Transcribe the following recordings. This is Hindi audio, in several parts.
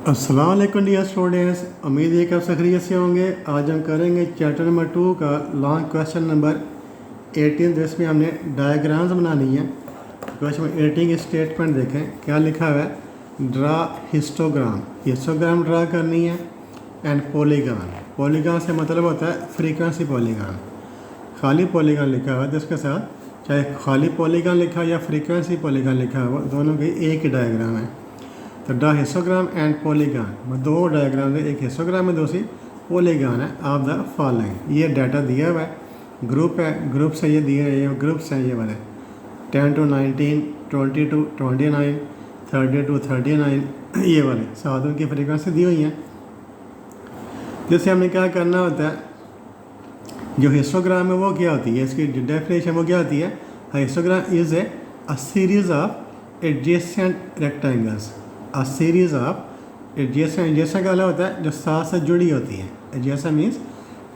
अस्सलाम वालेकुम डियर स्टूडेंट्स, उम्मीद है कि आप खैरियत से होंगे। आज हम करेंगे चैप्टर नंबर 2 का लॉन्ग क्वेश्चन नंबर 18। जिसमें हमने डायग्राम्स बनानी है। क्वेश्चन 18 स्टेटमेंट देखें क्या लिखा हुआ है। ड्रा हिस्टोग्राम, हिस्टोग्राम ड्रा करनी है। एंड पॉलीगॉन, पॉलीगॉन से मतलब होता है फ्रीक्वेंसी पॉलीगॉन। खाली पॉलीगॉन लिखा हुआ है तो इसके साथ चाहे खाली पॉलीगॉन लिखा हो या फ्रीक्वेंसी पॉलीगॉन लिखा हुआ, दोनों की एक ही डायग्राम है। तो ड्रा हिस्टोग्राम एंड पॉलीगॉन, दो डायग्राम है, एक हिस्टोग्राम है दूसरी पॉलीगॉन है। ऑफ द फॉलोइंग, ये डाटा दिया हुआ है, ग्रुप है, ग्रुप से ये दिए ये ग्रुप्स हैं ये वाले 10 to 19, 20 to 29, 30 to 39 ये वाले साथ उनकी फ्रीक्वेंसी दी हुई हैं। जैसे हमने क्या करना होता है, जो हिस्टोग्राम है वो क्या होती है, इसकी डेफिनेशन वो क्या होती है। Histogram is a series of adjacent rectangles, a series of adjacent, adjacent का मतलब होता है जो साथ साथ जुड़ी होती है। एडजेसेंट मीन्स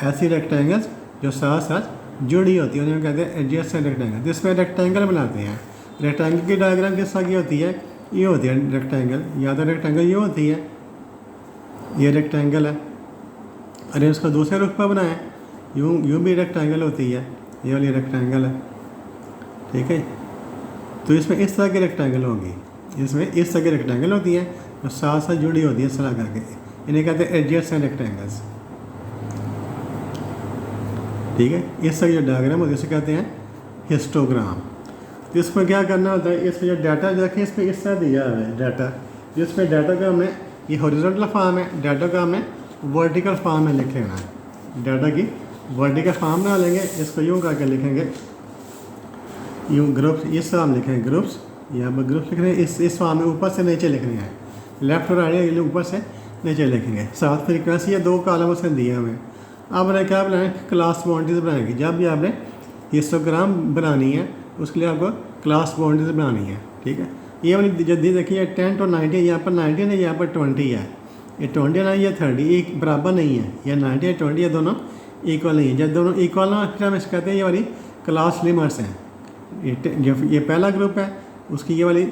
ऐसी रेक्टेंगल्स जो साथ साथ जुड़ी होती है, उन्हें कहते हैं एडजेसेंट रेक्टेंगल। जिसमें रेक्टेंगल बनाते हैं, रेक्टेंगल की डायग्राम किस तरह की होती है, ये होती है रेक्टेंगल, या तो रेक्टेंगल ये होती है, ये रेक्टेंगल है। अरे उसका दूसरे रुख पर बनाएं, यूँ भी रेक्टेंगल होती है, ये वाली रेक्टेंगल है, ठीक है। तो इसमें इस तरह की रेक्टेंगल होगी, इसमें इस तरह की रेक्टेंगल होती है जो साथ साथ जुड़ी होती है इस तरह करके, इन्हें कहते हैं एडजेसेंट रेक्टेंगल्स, ठीक है। इस तरह जो डायग्राम होती है उसे कहते हैं हिस्टोग्राम। तो इसमें क्या करना होता है, इसमें जो डाटा देखें इसमें इस तरह दिया हुआ है डाटा, जिसमें डाटा का हमने ये हॉरिजॉन्टल फॉर्म है, डाटा का हमने वर्टिकल फॉर्म में लिखे हुआ है। डाटा की वर्टिकल फॉर्म बना लेंगे, इसको यूँ करके लिखेंगे, यूँ ग्रुप्स, इस तरह हम लिखेंगे ग्रुप्स, यहाँ पर ग्रुप्स लिख रहे हैं इस फॉर्म में, ऊपर से नीचे लिखने हैं, लेफ्ट और राइट ऊपर से नीचे लिखेंगे। साथ फ्रीक्वेंसी ये दो कॉलम उसने दिए हमें। अब उन्हें क्या बनाएंगे, क्लास बाउंड्रीज बनाएंगे। जब भी आपने हिस्टोग्राम बनानी है उसके लिए आपको क्लास बाउंड्रीज बनानी है, ठीक है। ये वाली जल्दी देखिए 10 to 90, यहाँ पर 19 है, यहाँ पर 20 है, ये 20 है, ये 30 एक बराबर नहीं है, ये 90 या 20 ये दोनों इक्वल नहीं है। जब दोनों इक्वल ना फिर हम कहते हैं ये वाली क्लास लिमिट्स हैं। ये पहला ग्रुप है, उसकी ये वाली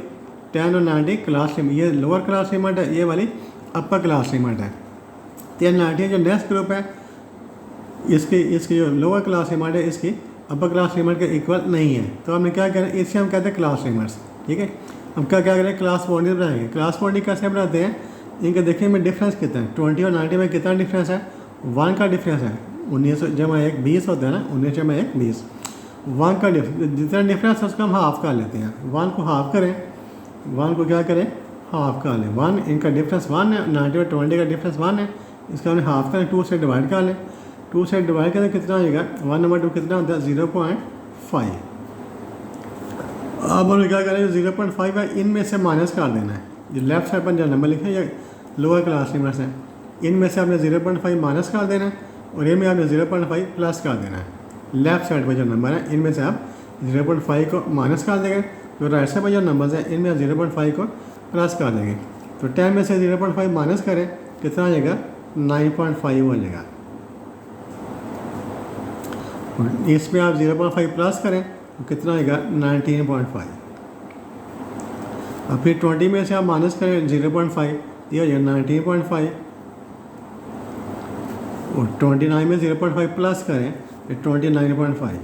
10 और 90 क्लास लिमिट, ये लोअर क्लास लिमिट है, ये वाली अपर क्लास लिमिट है। 10 90 जो नेक्स्ट ग्रुप है, इसकी जो लोअर क्लास लिमिट है इसकी अपर क्लास लिमिट के इक्वल नहीं है। तो हमने क्या करें, इससे हम कहते हैं क्लास लिमिट्स, ठीक है। हम क्या करें, क्लास बाउंड्री बनाएंगे। क्लास बाउंड्री कैसे बनाते हैं, इनके देखने में डिफरेंस कितना है, 20 और 90 में कितना डिफरेंस है, 1 का डिफरेंस है। 19 जमा 1 20 होता है ना, 19 जमा 1 20, 1 का जितना डिफरेंस है उसको हम हाफ कर लेते हैं। 1 को हाफ करें, 1 को क्या करें, हाफ कर लें। 1 इनका डिफरेंस 1 है, 90 और 20 का डिफरेंस 1 है, इसका हमने हाफ करें, 2 से डिवाइड कर लें। 2 से डिवाइड करें कितना हो जाएगा, 1 नंबर 2 कितना होता है 0.5। अब हम क्या करें, 0.5 है, इनमें से माइनस कर देना है। जो लेफ्ट साइड पर जो नंबर लिखे हैं ये लोअर क्लास लिमिट्स हैं, इनमें से आपने 0.5 माइनस कर देना है और इनमें आपने 0.5 प्लस कर देना है। लेफ्ट साइड पर जो नंबर है इनमें से आप 0.5 को माइनस कर देंगे, जो राइट साइड पर जो नंबर्स हैं इनमें 0.5 को प्लस कर देंगे। तो 10 में से 0.5 माइनस करें कितना हो जाएगा, 9.5 हो जाएगा। इसमें आप 0.5 प्लस करें तो कितना आएगा, 19.5। और फिर 20 में से आप माइनस करें 0.5, ये हो जाएगा 19.5। और 29 में 0.5 प्लस करें तो 29.5।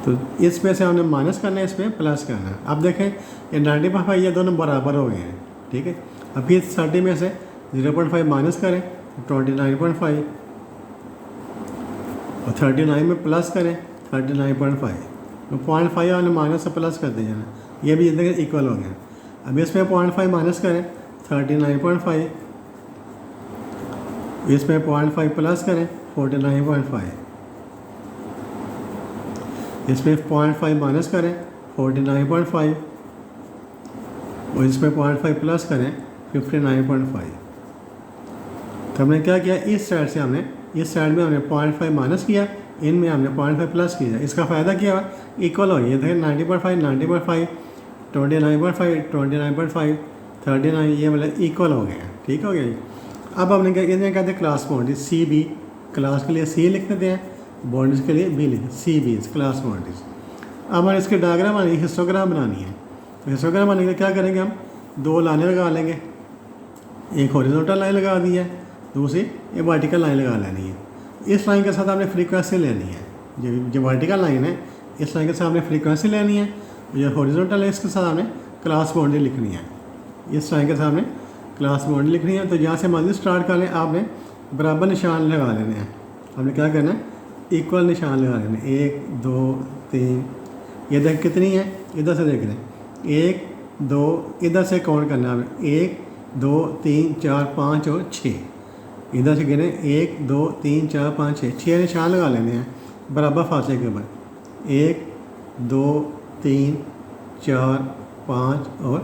तो इसमें से हमने माइनस करना है, इसमें प्लस करना है। अब देखें ये 90.5 ये दोनों बराबर हो गए हैं, ठीक है। अब फिर 30 में से 0.5 माइनस करें तो 29.5 और 39 में प्लस करें 39.5। तो 0.5 हमने माइनस से प्लस कर दिया ना, ये भी देखिए इक्वल हो गया। अब इसमें 0.5 माइनस करें 39.5, इसमें 0.5 प्लस करें 49.5, इसमें 0.5 माइनस करें 49.5 और इसमें 0.5 प्लस करें 59.5। तो हमने क्या किया, इस साइड से हमने इस साइड में हमने 0.5 माइनस किया, इनमें हमने 0.5 प्लस किया। इसका फ़ायदा क्या हुआ, इक्वल हो गया। देखिए 90.5 90.5, 29.5 29.5, 39 ये मतलब इक्वल हो गया, ठीक हो गया। अब हमने क्या, इन्हें कहते हैं class boundaries, C B, class के लिए सी लिख देते हैं, बाउंड्रीज के लिए बी लिखते हैं, सी बी क्लास बाउंड्रीज। अब हमें इसके डायग्राम बनानी है, हिस्टोग्राम बनानी है। तो हिस्टोग्राम बनाने के लिए क्या करेंगे, हम 2 लाइनें लगा लेंगे, एक हॉरिजॉन्टल लाइन लगा दी है, दूसरी ये वर्टिकल लाइन लगा लेनी है। इस लाइन के साथ आपने फ्रीक्वेंसी लेनी है, जो वर्टिकल लाइन है इस लाइन के साथ आपने फ्रीक्वेंसी लेनी है, जो हॉरिजॉन्टल है इसके साथ आपने क्लास बाउंड्री लिखनी है। इस लाइन के साथ आपने क्लास बाउंड्री लिखनी है। तो यहाँ से मर्जी स्टार्ट कर लें, आपने बराबर निशान लगा लेने हैं। आपने क्या करना है, इक्वल निशान लगा लेने, 1 2 3। ये देख कितनी है, इधर से देख लें, 1 2, इधर से काउंट करना है, 1 2 3 4 5 और 6। इधर से गिने 1 2 3 4 5 6, 6 निशान लगा लेने हैं बराबर फासले के ऊपर, 1 2 3 4 5 और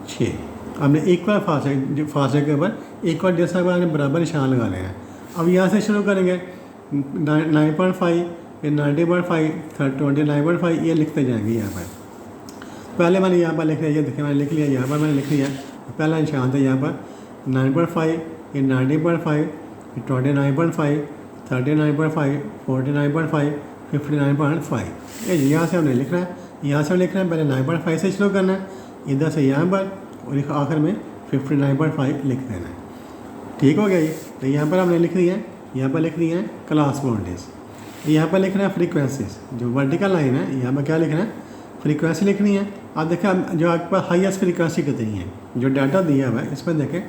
6। हमने इक्वल फासले के ऊपर इक्वल जैसा हमने बराबर निशान लगा लेना है। अब यहाँ से शुरू करेंगे 9.5, फिर 90.5, 29.5, ये लिखते जाएंगे। यहाँ पर पहले मैंने यहाँ पर लिख लिया, ये देखिए मैंने लिख लिया, यहाँ पर मैंने लिख लिया पहला निशान था यहाँ पर 9.5, फिर 90.5, फिर 29.5, 39.5, 49.5, 59.5। ये यहाँ से हमने लिखना है, यहाँ से लिखना है, पहले 9.5 से शुरू करना है, इधर से यहाँ पर, और आखिर में 59.5 लिख देना है। ठीक हो गया ये। तो यहाँ पर हमने लिख दिया है, यहाँ पर लिख दिया है क्लास बाउंड्रीज। यहाँ पर लिखना है फ्रीक्वेंसीज, जो वर्टिकल लाइन है यहाँ पर क्या लिखना है, फ्रीक्वेंसी लिखनी है। आप देखें जो आपके पास हाईएस्ट फ्रीक्वेंसी कितनी है, जो डाटा दिया हुआ है इसमें देखें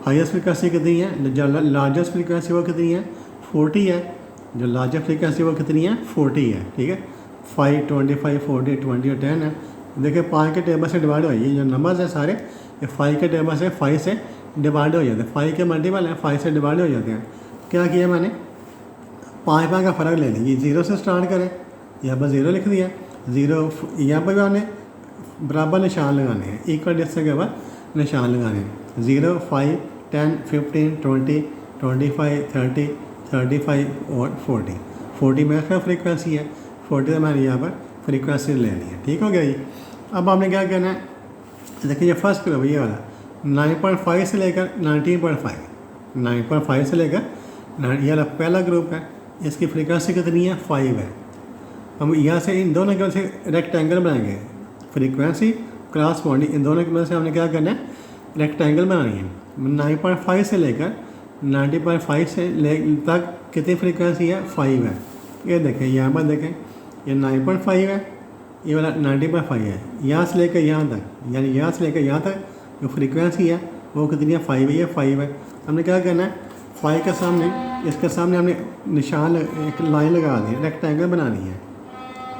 हाईएस्ट फ्रीक्वेंसी कितनी है, जो लार्जेस्ट फ्रीक्वेंसी वो कितनी है, 40 है। जो लार्जेस्ट फ्रीक्वेंसी वो कितनी है, 40 है। ठीक है, 5 25 40 20 और 10 है। देखिए 5 के टेबल से डिवाइड हो, ये जो नंबर्स है सारे ये 5 के टेबल से 5 से डिवाइड हो जाते हैं, 5 के मल्टीपल है 5 से डिवाइड हो जाते हैं। क्या किया मैंने, 5 का फ़र्क ले लिया, ये 0 से स्टार्ट करें, यहाँ पर 0 लिख दिया, 0 यहाँ पर भी हमने बराबर निशान लगाने हैं, इक्वल डिस्टेंस के बाद निशान लगाने हैं। 0 5 10 15 20 25 30 35 और 40 में इसका फ्रीक्वेंसी है, 40 मैंने यहाँ पर फ्रीक्वेंसी लेनी है। ठीक हो गया जी। अब आपने क्या करना है, देखिए ये फर्स्ट ग्रुप ये वाला 9.5 से लेकर 19.5, 9.5 से लेकर ये वाला पहला ग्रुप है, इसकी फ्रीक्वेंसी कितनी है, 5 है। हम यहाँ से इन दोनों की वजह से रेक्टेंगल बनाएंगे, फ्रीक्वेंसी क्रॉस बाउंड्री, इन दोनों की वजह से हमने क्या करना है, रेक्टेंगल बनानी है। 9.5 से लेकर 90.5 से तक कितनी फ्रीक्वेंसी है, 5 है। ये देखें यहाँ पर देखें, ये 9.5 है, ये वाला 90.5 है। यहाँ से लेकर यहाँ तक, यानी यहाँ से लेकर यहाँ तक जो फ्रीक्वेंसी है वो कितनी है, 5 है। ये 5 है। हमने क्या करना है, 5 के सामने, इसके सामने हमने निशान एक लाइन लगा दी, रेक्टेंगल बनानी है।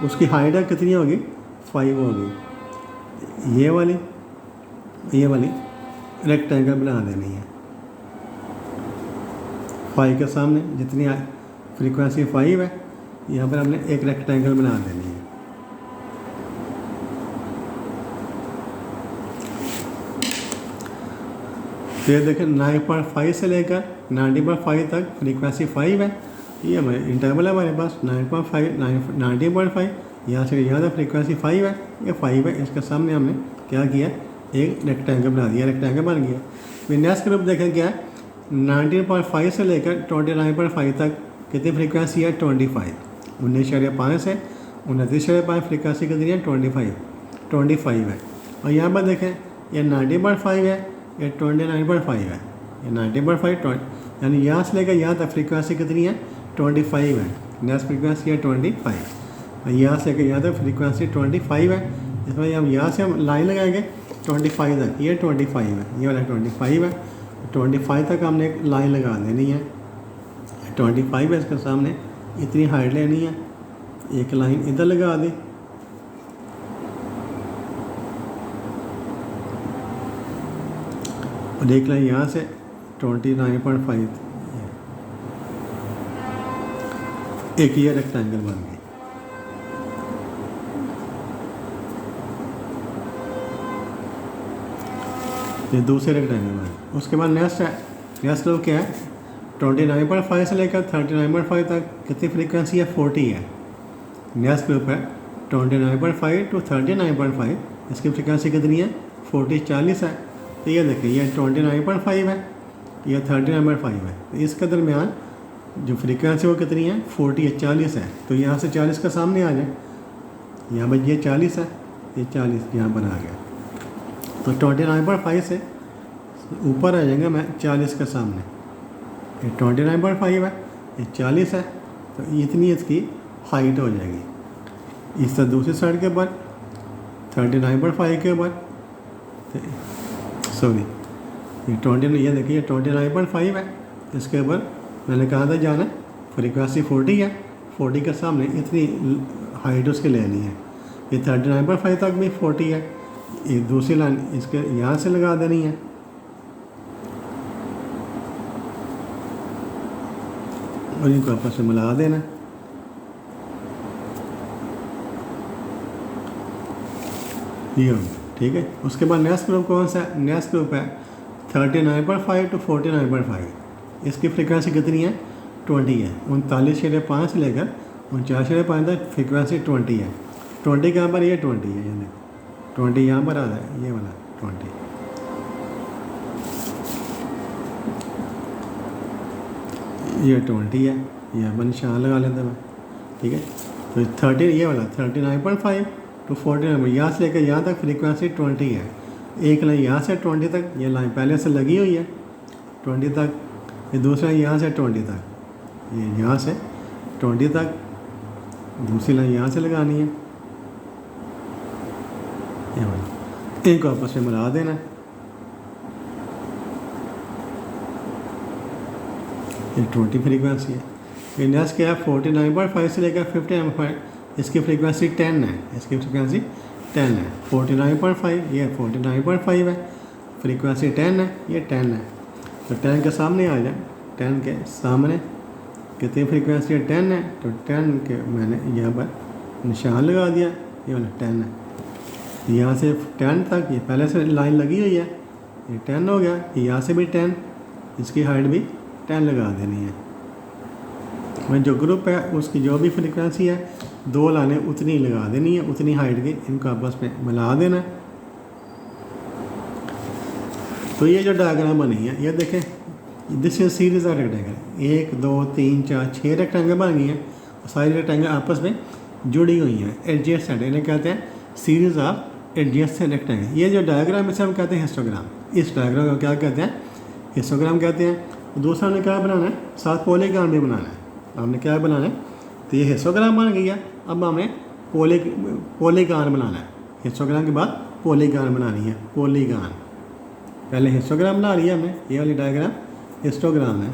उसकी हाइट कितनी होगी, 5 होगी। ये वाली रेक्टेंगल बना देनी है। 5 के सामने जितनी फ्रीक्वेंसी 5 है, यहाँ पर हमने एक रेक्टेंगल बना देनी है। तो ये देखें 9.5 से लेकर 90.5 तक फ्रीक्वेंसी 5 है। ये हमारे इंटरवल है हमारे पास 9.5 90.5, यहाँ से यहाँ तक फ्रीक्वेंसी 5 है, ये 5 है। इसके सामने हमने क्या किया, एक रेक्टेंगल बना दिया, रेक्टेंगल बन गया। फिर नेक्स्ट ग्रुप देखें क्या है, 19.5 से लेकर 29.5 तक कितनी फ्रीक्वेंसी है, 25, 19.5 से 29.5 फ्रीक्वेंसी कितनी है, 25 है। और यहाँ पर देखें ये 90.5 है, ये 29.5 है, ये 90.5 यानी यहाँ से लेकर यहाँ तक फ्रीक्वेंसी कितनी है, 25 है। नेक्स्ट फ्रीक्वेंसी है 25, और यहाँ से लेकर यहाँ तक फ्रीक्वेंसी 25 है। इसमें हम यहाँ से हम लाइन लगाएंगे 25 तक, ये 25 है, ये वाला 25 है। 25 तक हमने एक लाइन लगा देनी है, 25 है, इसके सामने इतनी हाइट लेनी है, एक लाइन इधर लगा दी, और एक लाइन यहाँ से 29.5, एक ये रेक्टेंगल बन गई। ये दूसरे रेक्टेंगल बन गए। उसके बाद नेक्स्ट लोग क्या है, 29.5 से लेकर 39.5 तक कितनी फ्रीक्वेंसी है, 40 है। नेक्स्ट ग्रुप है 29.5 to 39.5, इसकी फ्रीक्वेंसी कितनी है, 40 है। तो ये देखिए ये 29.5 है, ये 39.5 है। तो इसके दरमियान जो फ्रीक्वेंसी वो कितनी है, 40 है। तो यहाँ से 40 का सामने आ जाए, यहाँ पर ये 40 है, ये 40 यहाँ पर आ गया। तो 29.5 से ऊपर आ जाएगा मैं 40 के सामने, ये 29.5 है, ये 40 है, तो इतनी इसकी हाइट हो जाएगी। इस तरह दूसरी साइड के ऊपर 39.5 के ऊपर, सॉरी ये 20, ये देखिए 29.5 है, इसके ऊपर मैंने कहा था जाना फ्रीक्वेंसी 40 है, 40 के सामने इतनी हाइट उसकी लेनी है। ये 39.5 तक भी 40 है, ये दूसरी लाइन इसके यहाँ से लगा देनी है, और इनको आपस में मिला देना। ये होगा, ठीक है। उसके बाद नेक्स्ट ग्रुप कौन सा है? नेक्स्ट ग्रुप है 39.5 to 49.5। इसकी फ्रीक्वेंसी कितनी है? 20 है। 39.5 से लेकर 49.5 तक फ्रीक्वेंसी 20 है। 20 कहाँ पर? ये 20 है, ये देखो 20 यहाँ पर आ रहा है, ये वाला 20। ये 20 है, ये अपन निशान लगा लेते हैं, ठीक है। तो 30 ये वाला 39.5 to 49, यहाँ से लेकर यहाँ तक फ्रीक्वेंसी 20 है। एक लाइन यहाँ से 20 तक, ये लाइन पहले से लगी हुई है 20 तक, ये दूसरा यहाँ से 20 तक, ये यहाँ से 20 तक, दूसरी लाइन यहाँ से लगानी है, ये वाला। इनको आपस में मिला देना। ये 20 फ्रीक्वेंसी है। ये नेक्स्ट क्या है? 49.5 से लेकर 50.5, इसकी फ्रीक्वेंसी 10 है, इसकी फ्रीक्वेंसी 10 है। 49.5, ये 49.5 है, फ्रीक्वेंसी 10 है, ये 10 है। तो 10 के सामने आ जाए, 10 के सामने कितनी फ्रीक्वेंसी है? 10 है, तो 10 के मैंने यहाँ पर निशान लगा दिया, ये वाला 10 है। यहाँ से 10 तक ये पहले से लाइन लगी हुई है, ये 10 हो गया। यहाँ से भी 10, इसकी हाइट भी 10 लगा देनी है। मैं जो ग्रुप है उसकी जो भी फ्रीक्वेंसी है, 2 लाइनें उतनी लगा देनी है, उतनी हाइट की, इनको आपस में मिला देना है। तो ये जो डायग्राम बनी है, ये देखें, this is series of rectangle. 1 2 3 4 6 rectangle बन गई हैं, और सारी रेक्टेंगल आपस में जुड़ी हुई हैं, एडजेसेंट, इन्हें कहते हैं सीरीज ऑफ एडजेसेंट रेक्टेंगल। ये जो डायग्राम है इसे हम कहते हैं हिस्टोग्राम। इस डायग्राम को क्या कहते हैं? हिस्टोग्राम कहते हैं। दूसरा हमने क्या बनाना है? साथ पॉलीगॉन भी बनाना है। हमने क्या बनाना है? तो ये हिस्टोग्राम बन गया। अब हमने पॉलीगॉन बनाना है। हिस्टोग्राम के बाद पॉलीगॉन बनानी है, पॉलीगॉन। पहले हिस्टोग्राम बना लिया हमने, ये वाली डायग्राम हिस्टोग्राम है।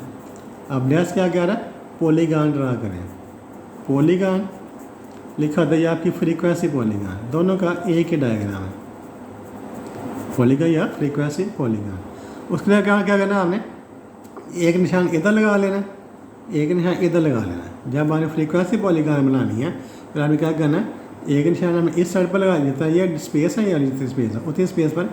अब नेक्स्ट क्या कह रहा है? पॉलीगॉन ड्रा करें। पॉलीगॉन लिखा था, ये आपकी फ्रीक्वेंसी पॉलीगॉन, दोनों का एक ही डायग्राम है, पॉलीगॉन या फ्रीक्वेंसी पॉलीगॉन। उसके लिए क्या क्या करना? हमने एक निशान इधर लगा लेना, एक निशान इधर लगा लेना। जब हमें फ्रीक्वेंसी पॉलीगॉन बनानी है फिर हमें क्या करना है? एक निशान हमें इस साइड पर लगा देता है, ये स्पेस है या जितनी स्पेस है उतनी स्पेस पर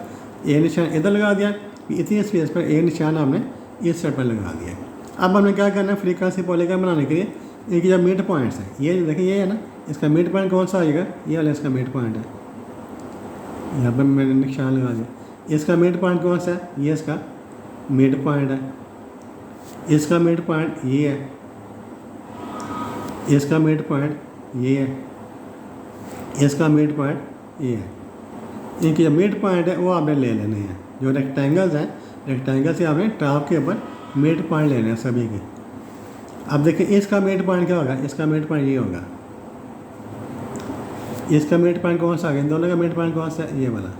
एक निशान इधर लगा दिया, इतनी स्पेस पर एक निशान हमने इस साइड पर लगा दिया। अब हमें क्या करना है? फ्रीक्वेंसी पॉलीगॉन बनाने के लिए एक जब मिड पॉइंट्स है, ये देखिए ये है ना, इसका मिड पॉइंट कौन सा आएगा? ये वाला इसका मिड पॉइंट है, यहाँ पर मैंने निशान लगा दिया। इसका मिड पॉइंट कौन सा है? ये इसका मिड पॉइंट है। इसका मिड पॉइंट ये है, इसका मिड पॉइंट ये है, इसका मिड पॉइंट ये है। इनके जो मिड पॉइंट है वो आपने ले लेने हैं। जो रेक्टेंगल्स हैं, रेक्टेंगल से आपने टॉप के ऊपर मिड पॉइंट लेने हैं सभी के। अब देखिए इसका मिड पॉइंट क्या होगा? इसका मिड पॉइंट ये होगा। इसका मिड पॉइंट कौन सा आ गया? इन दोनों का मिड पॉइंट कौन सा है? ये वाला।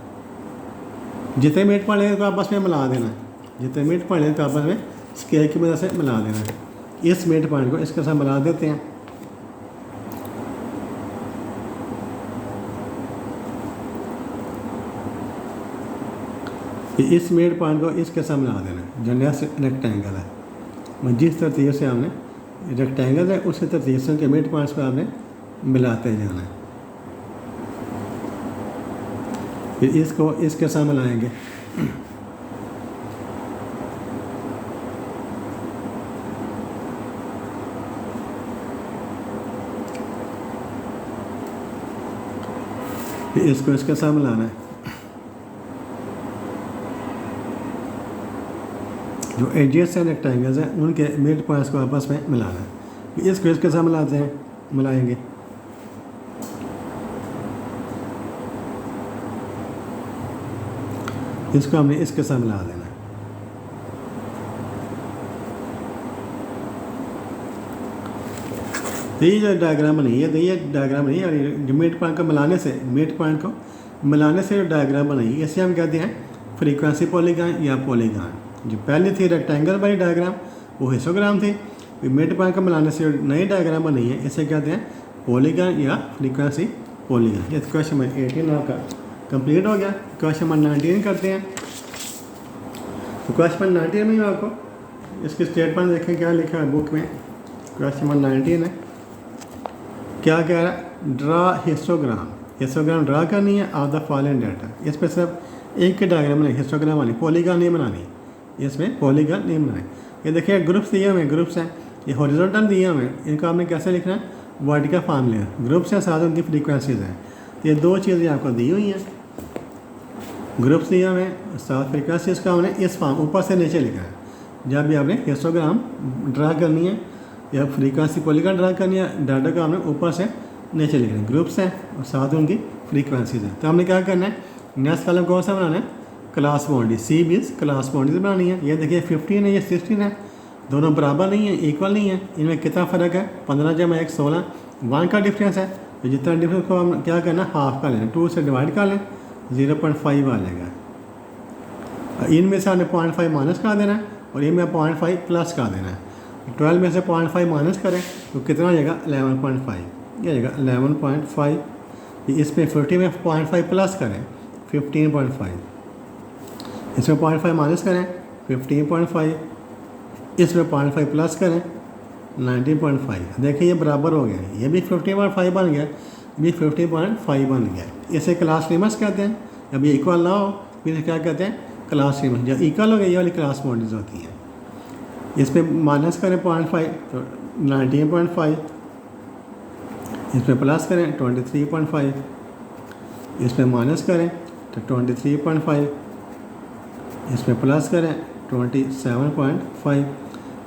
जितने मिड पॉइंट लेंगे तो आपस में मिला देना है, जितने मिड पॉइंट लेंगे तो आपस में स्केल की मदद से मिला देना है। इस मिड पॉइंट को इसके साथ मिला देते हैं। इस मिड पॉइंट को इसके साथ मिला देना है। जो नेक्स्ट रेक्टेंगल है, जिस तरतीब से हमने रेक्टेंगल है उसी तरतीब से उनके मिड पॉइंट्स को आपने मिलाते जाना है। फिर इसको इसके साथ मिलाएंगे। फिर इसको इसके साथ मिलाना है। जो एडजेसेंट रेक्टेंगल्स हैं उनके मिड पॉइंट्स को आपस में मिलाना है। इसको इसके साथ मिलाते हैं, मिलाएंगे। इसको हमने इसके साथ मिला देना है। तो ये जो डायग्राम बनी है, तो ये डायग्राम नहीं है, जो मिड पॉइंट को मिलाने से, मिड पॉइंट को मिलाने से जो डायग्राम बनाई है इसे हम कहते हैं फ्रीक्वेंसी पॉलीगॉन या पॉलीगॉन। जो पहले थी रेक्टेंगल वाली डायग्राम वो हिस्टोग्राम थी, मिड पॉइंट को मिलाने से जो नई डायग्राम बनी है इसे कहते हैं पॉलीगॉन या फ्रीक्वेंसी पॉलीगॉन। ये क्वेश्चन नंबर 18 आपका कंप्लीट हो गया। क्वेश्चन नंबर 19 करते हैं। तो क्वेश्चन नंबर 19 में आपको इसकी स्टेटमेंट देखें क्या लिखा है बुक में। क्वेश्चन नंबर 19 है, क्या कह रहा है, ड्रा हिस्टोग्राम। हिस्टोग्राम ड्रा करनी है ऑफ द फॉलोइंग डाटा। इस पर सिर्फ एक के डायग्राम बनाई, हिस्टोग्राम वाली, पॉलीगॉन नहीं बनानी, इसमें पॉलीगॉन नहीं बनाए। ये देखिए ग्रुप्स दिए हुए, ग्रुप्स हैं, ये हॉरिजॉन्टल दिए हुए, इनको आपने कैसे लिखना है, वर्टिकल फॉर्म लिया। ग्रुप्स हैं, साथ उनकी फ्रीक्वेंसीज हैं। तो ये दो चीज़ें आपको दी हुई हैं, ग्रुप्स दिए हुए साथ फ्रीक्वेंसीज का हमने इस फॉर्म ऊपर से नीचे लिखा है। जब भी आपने हिस्टोग्राम ड्रा करनी है या फ्रीक्वेंसी पॉलीगॉन ड्रा करनी है, डाटा का हमने ऊपर से नीचे लिखना है। ग्रुप्स हैं और साथ उनकी फ्रीक्वेंसीज हैं। तो हमने क्या करना है, नेक्स्ट कॉलम कौन सा बनाना है, क्लास बाउंड्री, सी बीस क्लास बाउंड्री बनानी है। ये देखिए 15 है, ये 16 है, दोनों बराबर नहीं है, इक्वल नहीं है। इनमें कितना फ़र्क है, 15 जमा 1 16, 1 का डिफरेंस है। तो जितना डिफरेंस को हम क्या करना, हाफ का लेना, 2 से डिवाइड कर लें, 0.5 आ जाएगा। इनमें से हमने 0.5 माइनस कर देना है और इनमें 0.5 प्लस कर देना है। 12 में से 0.5 माइनस करें तो कितना आ जाएगा, 11.5। ये आ जाएगा 11.5। इसमें 50 में 0.5 प्लस करें 15.5, इसमें 0.5 माइनस करें 15.5, इसमें 0.5 प्लस करें 19.5। देखिए ये बराबर हो गया, ये भी 15.5 बन गया, ये भी 15.5 बन गया। इसे क्लास लिमिट्स कहते हैं। जब ये इक्वल ना हो फिर क्या कहते हैं, क्लास लिमिट। जब इक्वल हो गया ये वाली क्लास बाउंड्रीज होती हैं। इसमें माइनस करें 0.5 तो 19.5, इसमें प्लस करें 23.5, इसमें माइनस करें तो 23.5, इसमें प्लस करें 27.5,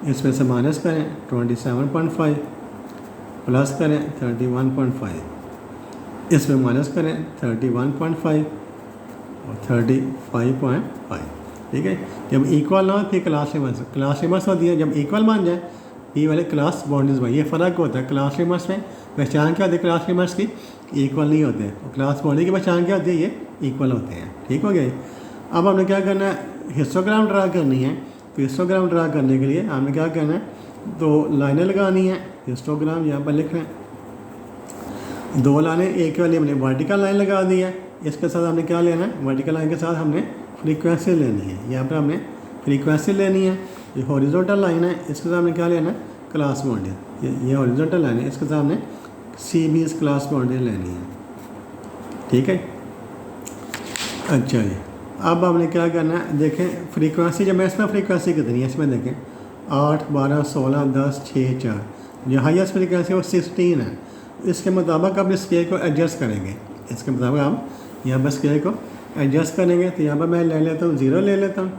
इसमें से माइनस करें 27.5, प्लस करें 31.5, इसमें माइनस करें 31.5 और 35.5। ठीक है, जब इक्वल ना हो फिर क्लास लिमिट्स होती है। जब इक्वल बन जाए ये वाले क्लास बाउंड्रीज में, ये फ़र्क होता है। क्लास लिमिट्स में पहचान क्या होती है, क्लास लिमिट्स की इक्वल नहीं होते, और क्लास बाउंड्री की पहचान क्या होती है, ये इक्वल होते हैं। ठीक हो गया। अब हमने क्या करना है, हिस्टोग्राम ड्रा करनी है। तो हिस्टोग्राम ड्रा करने के लिए हमने क्या करना है, 2 लाइनें लगानी है। हिस्टोग्राम यहाँ पर लिख रहे हैं, 2 लाइनें, एक वाली हमने वर्टिकल लाइन लगा दी है, इसके साथ हमने क्या लेना है, वर्टिकल लाइन के साथ हमने फ्रीक्वेंसी लेनी है। यहाँ पर हमने फ्रीक्वेंसी लेनी है। ये हॉरिजॉन्टल लाइन है, इसके साथ हमने क्या लेना है, क्लास बाउंड्री। ये हॉरिजॉन्टल लाइन है, इसके साथ हमने C20 क्लास बाउंड्री लेनी है। ठीक है, अच्छा जी। अब हमने क्या करना है, देखें फ्रीक्वेंसी, जब मैं इसमें फ्रीक्वेंसी कितनी है, इसमें देखें 8 12 16 10 6 4, जो हाईएस्ट फ्रीक्वेंसी वो 16 है। इसके मुताबिक आप स्केल को एडजस्ट करेंगे। इसके मुताबिक हम यहाँ पर स्केल को एडजस्ट करेंगे। तो यहाँ पर मैं ले लेता हूँ 0 ले लेता हूँ,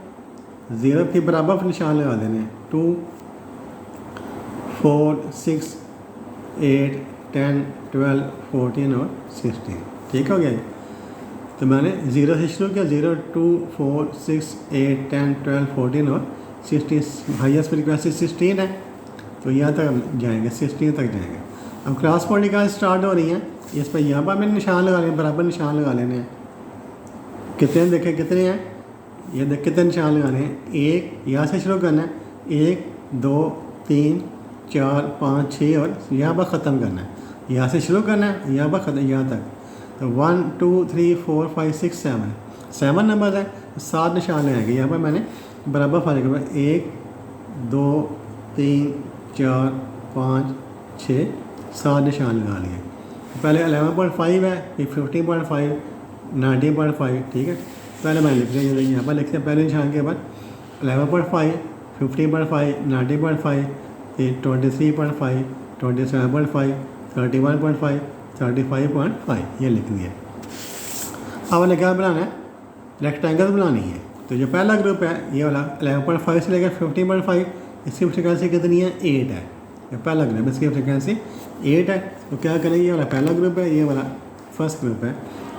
0 के बराबर निशान लगा देने हैं, 2 4 6 8 10 12 14 और 16। ठीक हो गया। तो मैंने 0 से शुरू किया, 0 2 4 6 8 10 12 14 और 16। हाईएस्ट फ्रीक्वेंसी 16 है, तो यहाँ तक हम जाएंगे, 16 तक जाएंगे। अब क्लास बाउंड्री का स्टार्ट हो रही है, इस पर यहाँ पर मैंने निशान लगा लेने, बराबर निशान लगा लेने हैं। कितने देखें, कितने हैं, ये देख कितने निशान लगाने हैं। 1 यहाँ से शुरू करना है, 1 2 3 4 5 6 और यहाँ पर ख़त्म करना है। यहाँ से शुरू करना है, यहाँ पर ख़त्म, यहाँ तक। तो 1 2 3 4 5 6 7 नंबर है, 7 निशान लगाएंगे। यहाँ पर मैंने बराबर फाइल कर 1 2 3 4 5 6 7 निशान लगा लिए। पहले 11.5 है, फिर 15.5 19.5। ठीक है, पहले मैंने लिख दिया, यहाँ पर लिखते हैं पहले निशान के बाद 11.5 15.5 19.5 फिर 23.5 27.5 31.5 35.5 ये लिख दिया। अब हमें क्या बनाना है, रेक्टेंगल बनानी है। तो जो पहला ग्रुप है ये वाला 11.5 से लेकर 15.5, इसकी फ्रिक्वेंसी कितनी है, 8 है। ये पहला ग्रुप, इसकी फ्रिक्वेंसी 8 है। तो क्या करेंगे, ये वाला पहला ग्रुप है, ये वाला फर्स्ट ग्रुप है।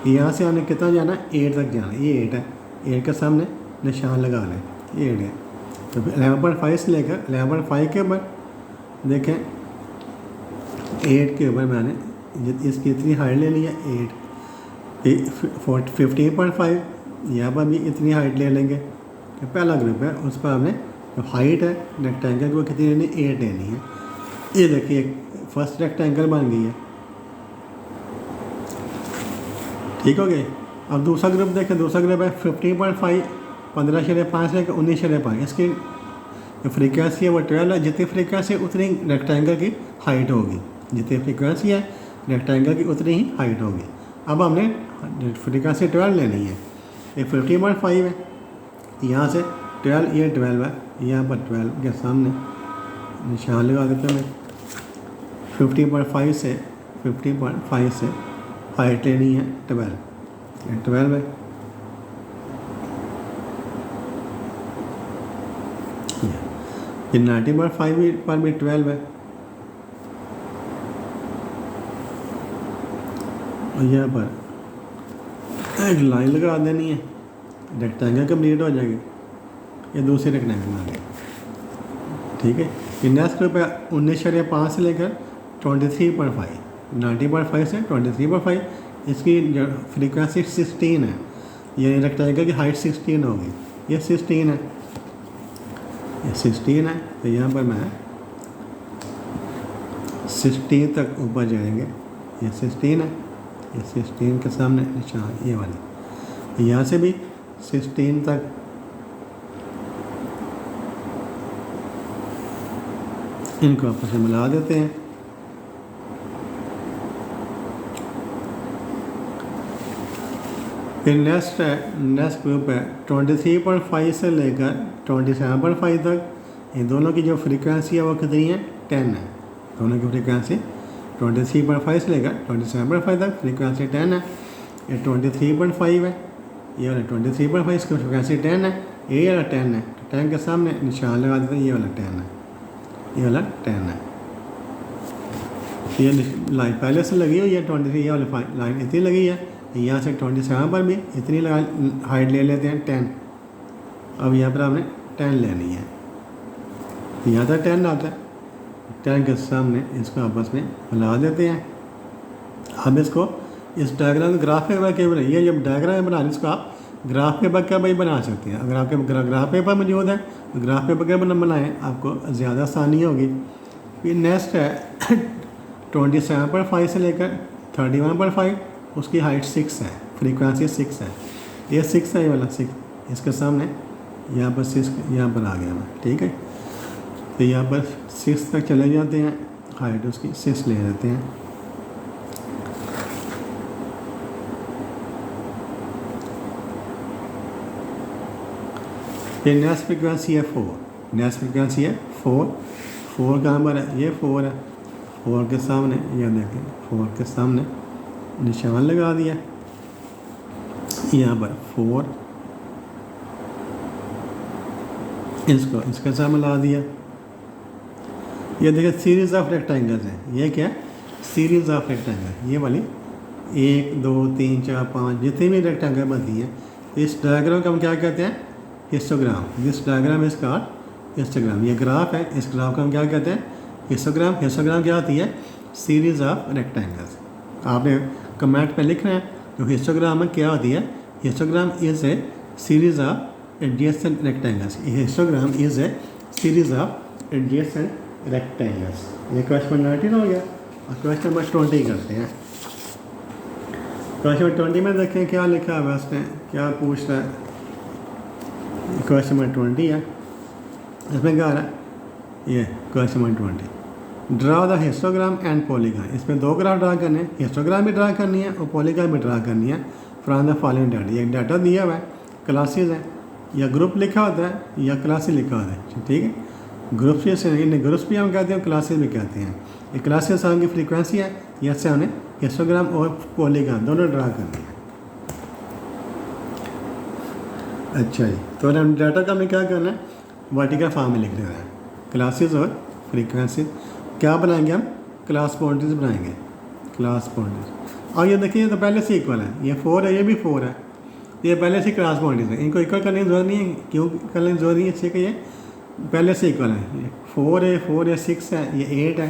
यहाँ से हमने कितना जाना है, 8 तक जाना है। ये 8 है, 8 के सामने निशान लगा लें, ये 8 है। तो 11.5 से लेकर 11.5 के ऊपर देखें 8 के ऊपर मैंने इसकी इतनी हाइट ले ली है 15.5, यहाँ पर भी इतनी हाइट ले लेंगे। पहला ग्रुप है उस पर हमने जो हाइट है रेक्टेंगल की वो कितनी लेनी, 8 लेनी है। ये देखिए फर्स्ट रेक्टेंगल बन गई है, ठीक हो गई। अब दूसरा ग्रुप देखें, दूसरा ग्रुप है 15.5, 15.5 लेकर 19.5। इसकी जो फ्रीक्वेंसी है वो 12 है। जितनी फ्रीक्वेंसी उतनी रेक्टेंगल की हाइट होगी, जितनी फ्रीक्वेंसी है रेक्टेंगल की उतनी ही हाइट होगी। अब हमने फ्रीक्वेंसी 12 लेनी है। ये 15.5 है, यहाँ से 12, ये 12 है, यहाँ पर 12 के सामने निशान लगा देते हैं। 15.5 से हाइट लेनी है 12, ये 12 है। ये 90.5 पर भी 12 है। और यहाँ पर एक लाइन लगा देनी है, रेक्टेंगल कंप्लीट हो जाएगी। ये दूसरे रेक्टेंगल आ गए, ठीक है। ये नेक्स्ट ग्रुप है 19.5 से लेकर 23.5, 90.5 से 23.5। इसकी जो फ्रीक्वेंसी 16 है, ये रेक्टेंगल की हाइट 16 होगी। ये 16 है, ये 16 है। तो यहाँ पर मैं 16 तक ऊपर जाएंगे। ये 16 है, ये 16 के सामने निशान ये वाली, यहाँ से भी 16 तक इनको आपस में मिला देते हैं। फिर नेक्स्ट ग्रुप है 23.5 से लेकर 27.5 तक। इन दोनों की जो फ्रीक्वेंसी है वो कितनी है, 10 है। दोनों की फ्रीक्वेंसी 23.5 से लेकर 27.5 तक फ्रीक्वेंसी 10 है। ये 23.5 है, ये वाला 23.5, इसकी फ्रीक्वेंसी 10 है। ये वाला 10 है, 10 के सामने निशान लगा देते हैं। ये वाला 10 है, ये वाला 10 है। ये लाइन पहले से लगी हुई है 23, ये वाली लाइन इतनी लगी है। यहाँ से 27 पर भी इतनी हाइट ले लेते हैं 10। अब यहाँ पर हमने 10 लेनी है, यहाँ तक 10 आता है। 10 के सामने इसको आपस में मिला देते हैं। अब इसको इस डायग्राम ग्राफ पेपर के बनाइए। ये जब डायग्राम बना इसको आप ग्राफ पेपर का भी बना सकते हैं। अगर आपके ग्राफ पेपर मौजूद है तो ग्राफ पेपर का बनाएं, आपको ज़्यादा आसानी होगी। फिर नेक्स्ट है 27.5 से लेकर 31.5, उसकी हाइट 6 है, फ्रीक्वेंसी 6 है। ये 6 है, ये वाला 6, इसके सामने यहाँ पर 6 यहाँ पर आ गया मैं, ठीक है। तो यहाँ पर 6 तक चले जाते हैं, हाइट उसकी 6 ले लेते हैं। ये नेक्स्ट फ्रीक्वेंसी है 4, नेक्स्ट फ्रीक्वेंसी है 4 कहाँ पर है, ये 4 है। 4 के सामने यह देखें, 4 के सामने निशान लगा दिया। यहाँ पर 4 इसको इसके साथ मिला दिया। ये देखिए सीरीज़ ऑफ रेक्टेंगल्स है। ये क्या है, सीरीज़ ऑफ रेक्टेंगल। ये वाली 1 2 3 4 5 जितनी भी रेक्टेंगल बनती हैं, इस डायग्राम को हम क्या कहते हैं, histogram. This diagram is called histogram. ये ग्राफ है, इस ग्राफ को हम क्या कहते हैं, हिस्टोग्राम। हिस्टोग्राम क्या होती है, सीरीज़ ऑफ रेक्टेंगल्स। आपने कमेंट में लिखना है जो हिस्टोग्राम में क्या होती है। Histogram is a series of adjacent rectangles. Histogram is a series of adjacent rectangles. ये क्वेश्चन 19 हो गया। और क्वेश्चन नंबर 20 करते हैं। क्वेश्चन नंबर 20 में देखें क्या लिखा है, उसने क्या पूछ रहा है। क्वेश्चन नंबर 20 है, इसमें क्या आ रहा है, ये question number 20, draw the histogram and polygon. इसमें 2 ग्राफ ड्रा करने हैं, हिस्टोग्राम भी ड्रा करनी है और पॉलीगॉन भी ड्रा करनी है फ्रॉम द फॉलोइंग डाटा। ये डाटा दिया हुआ है, क्लासेस है, या ग्रुप लिखा होता है या क्लासेस लिखा होता है, ठीक है। ग्रुप से ग्रुप्स भी हम कहते हैं, क्लासेस भी कहते हैं। ये क्लासेस की फ्रीक्वेंसी है, या से हमने हिस्टोग्राम और पॉलीगॉन दोनों ड्रा करनी है। अच्छा जी, तो हम डाटा का हमें क्या करना है, वर्टिकल फॉर्म में लिख देना है, क्लासेस और फ्रीक्वेंसी। क्या बनाएंगे हम, क्लास बाउंड्रीज बनाएंगे, क्लास बाउंड्रीज। और ये देखिए तो पहले से इक्वल है, ये 4 है, ये भी 4 है, ये पहले से क्लास बाउंड्रीज है। इनको इक्वल करने की जरूरत नहीं है, क्यों करने की जरूरत नहीं है, इससे कि ये पहले से इक्वल है। ये 4 है, 6 है, ये 8 है,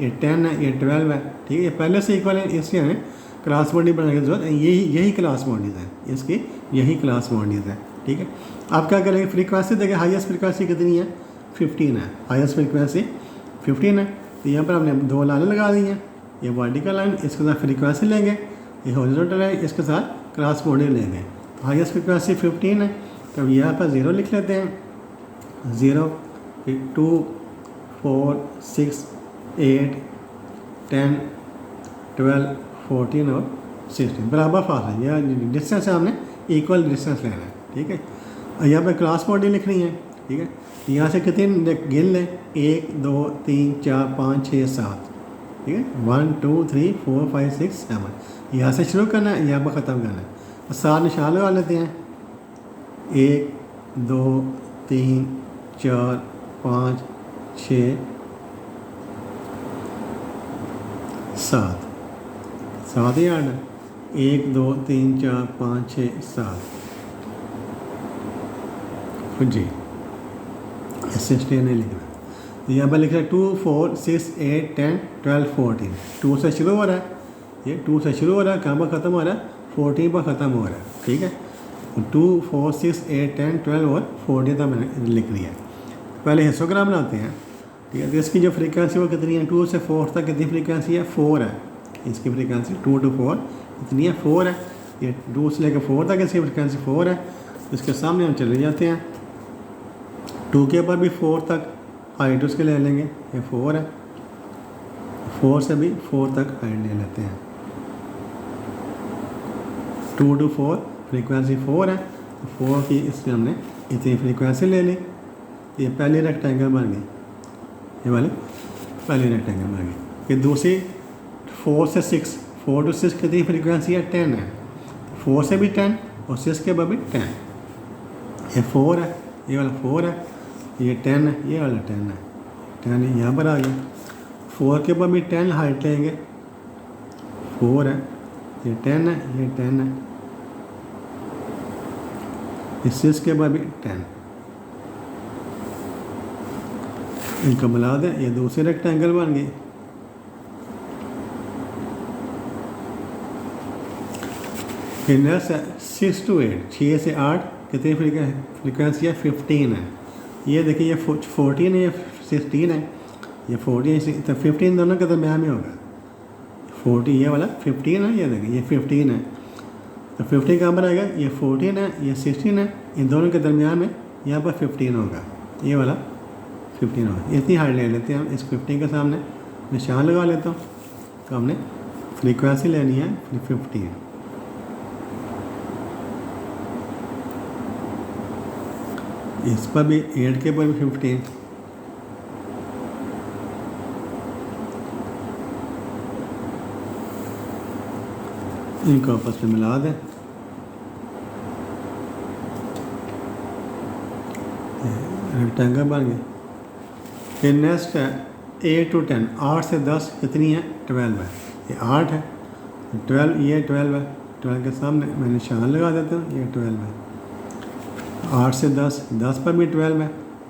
ये 10 है, ये 12 है, ठीक है। ये पहले से इक्वल है, इसलिए हमें क्लास बॉडी बनाने की जरूरत है। यही क्लास बॉडीज़ है, इसकी यही क्लास बॉडीज़ है, ठीक है। आप क्या करेंगे, फ्रीक्वेंसी देखिए, हाईएस्ट फ्रीक्वेंसी कितनी है, 15 है, हाईएस्ट फ्रीक्वेंसी 15 है। तो यहाँ पर हमने 2 लाइनें लगा दी हैं, ये वर्टिकल लाइन इसके साथ फ्रीक्वेंसी लेंगे, ये हॉरिजॉन्टल लाइन इसके साथ क्लास बॉडी लेंगे। तो हाईएस्ट फ्रीक्वेंसी 15 है, तो यहाँ पर 0 लिख लेते हैं, 0, फिर 2, 4, 6, 8, 10, 12, 14 और 16 बराबर फासला, यह डिस्टेंस है, हमने इक्वल डिस्टेंस लेना है, ठीक है। और यहाँ पर क्लास बॉडी लिखनी है, ठीक है। यहाँ से कितने गिन लें, 1, 2, 3, 4, 5, 6, 7, ठीक है। 1, 2, 3, 4, 5, 6, 7 यहाँ से शुरू करना है, यहाँ पर ख़त्म करना है। तो 7 निशान लगा लेते हैं, 1, 2, 3, 4, 5, 6, 7 7 ही आना, 1, 2, 3, 4, 5, 6, 7 जी, ऐसे स्टे नहीं लिखना। तो यहाँ पर लिख रहा है 2, 4, 6, 8, 10, 12, 14 2 से शुरू हो रहा है, ये 2 से शुरू हो रहा है, कहाँ पर ख़त्म हो रहा है, 14 पर ख़त्म हो रहा है, ठीक है। 2, 4, 6, 8, 10, 12 और 14 तक मैंने लिख लिया। पहले हिस्टोग्राम बनाते हैं, ठीक है। तो इसकी जो फ्रीक्वेंसी वो कितनी है, 2 से 4 तक कितनी फ्रीक्वेंसी है, 4 है। इसकी फ्रीक्वेंसी 2 to 4 इतनी है, 4 है। ये 2 से लेकर 4 तक इसकी फ्रीक्वेंसी 4 है। इसके सामने हम चले जाते हैं, 2 के ऊपर भी 4 तक हाइट उसके ले लेंगे, ये 4 है। 4 से भी 4 तक हाइट ले लेते हैं, 2 to 4 फ्रीक्वेंसी 4 है। 4 की इसमें हमने इतनी फ्रीक्वेंसी ले ली, ये पहली रेक्टेंगल बन गई, ये वाली पहली रेक्टेंगल बन गई। ये दूसरी 4 से 6, 4 to 6 कितनी फ्रीक्वेंसी है, 10 है। 4 से भी 10 और 6 के बाद भी 10, ये 4 है, ये वाला 4 है, ये 10 है, ये वाला 10 है, 10 यहाँ पर आ गया। 4 के बाद भी 10 हाइट लेंगे, 4 है, ये 10 है, ये 10 है, इस 6 के बाद भी 10, इनको मिला दें, ये दूसरी रेक्टेंगल बन गई। फिर नेक्स्ट है 6 to 8, 6 से 8 कितनी फ्रीक्वेंसी है, 15 है। ये देखिए, ये 14 है, ये 16 है, ये 14 तो 15 दोनों के दरम्यान में होगा। 40 ये वाला 15 है, ये देखिए ये 15 है, तो 15 कहाँ पर आएगा, ये 14 है, ये 16 है, इन दोनों के दरम्यान में यहाँ पर 15 होगा, ये वाला 15 होगा। इतनी हाइट ले लेते हैं हम, इस 15 के सामने निशान लगा लेता हूँ। तो हमने फ्रीक्वेंसी लेनी है 15, इस पर भी 8 के पर भी 15, इनको आपस में मिला दें, रेक्टेंगल बन गए। फिर नेक्स्ट है 8 to 10, 8 से 10 कितनी है, 12 है, ये 8 है, 12 ये 12 है, 12 के सामने मैं निशान लगा देता हूँ, ये 12 है। 8 से 10, 10 पर भी 12 है,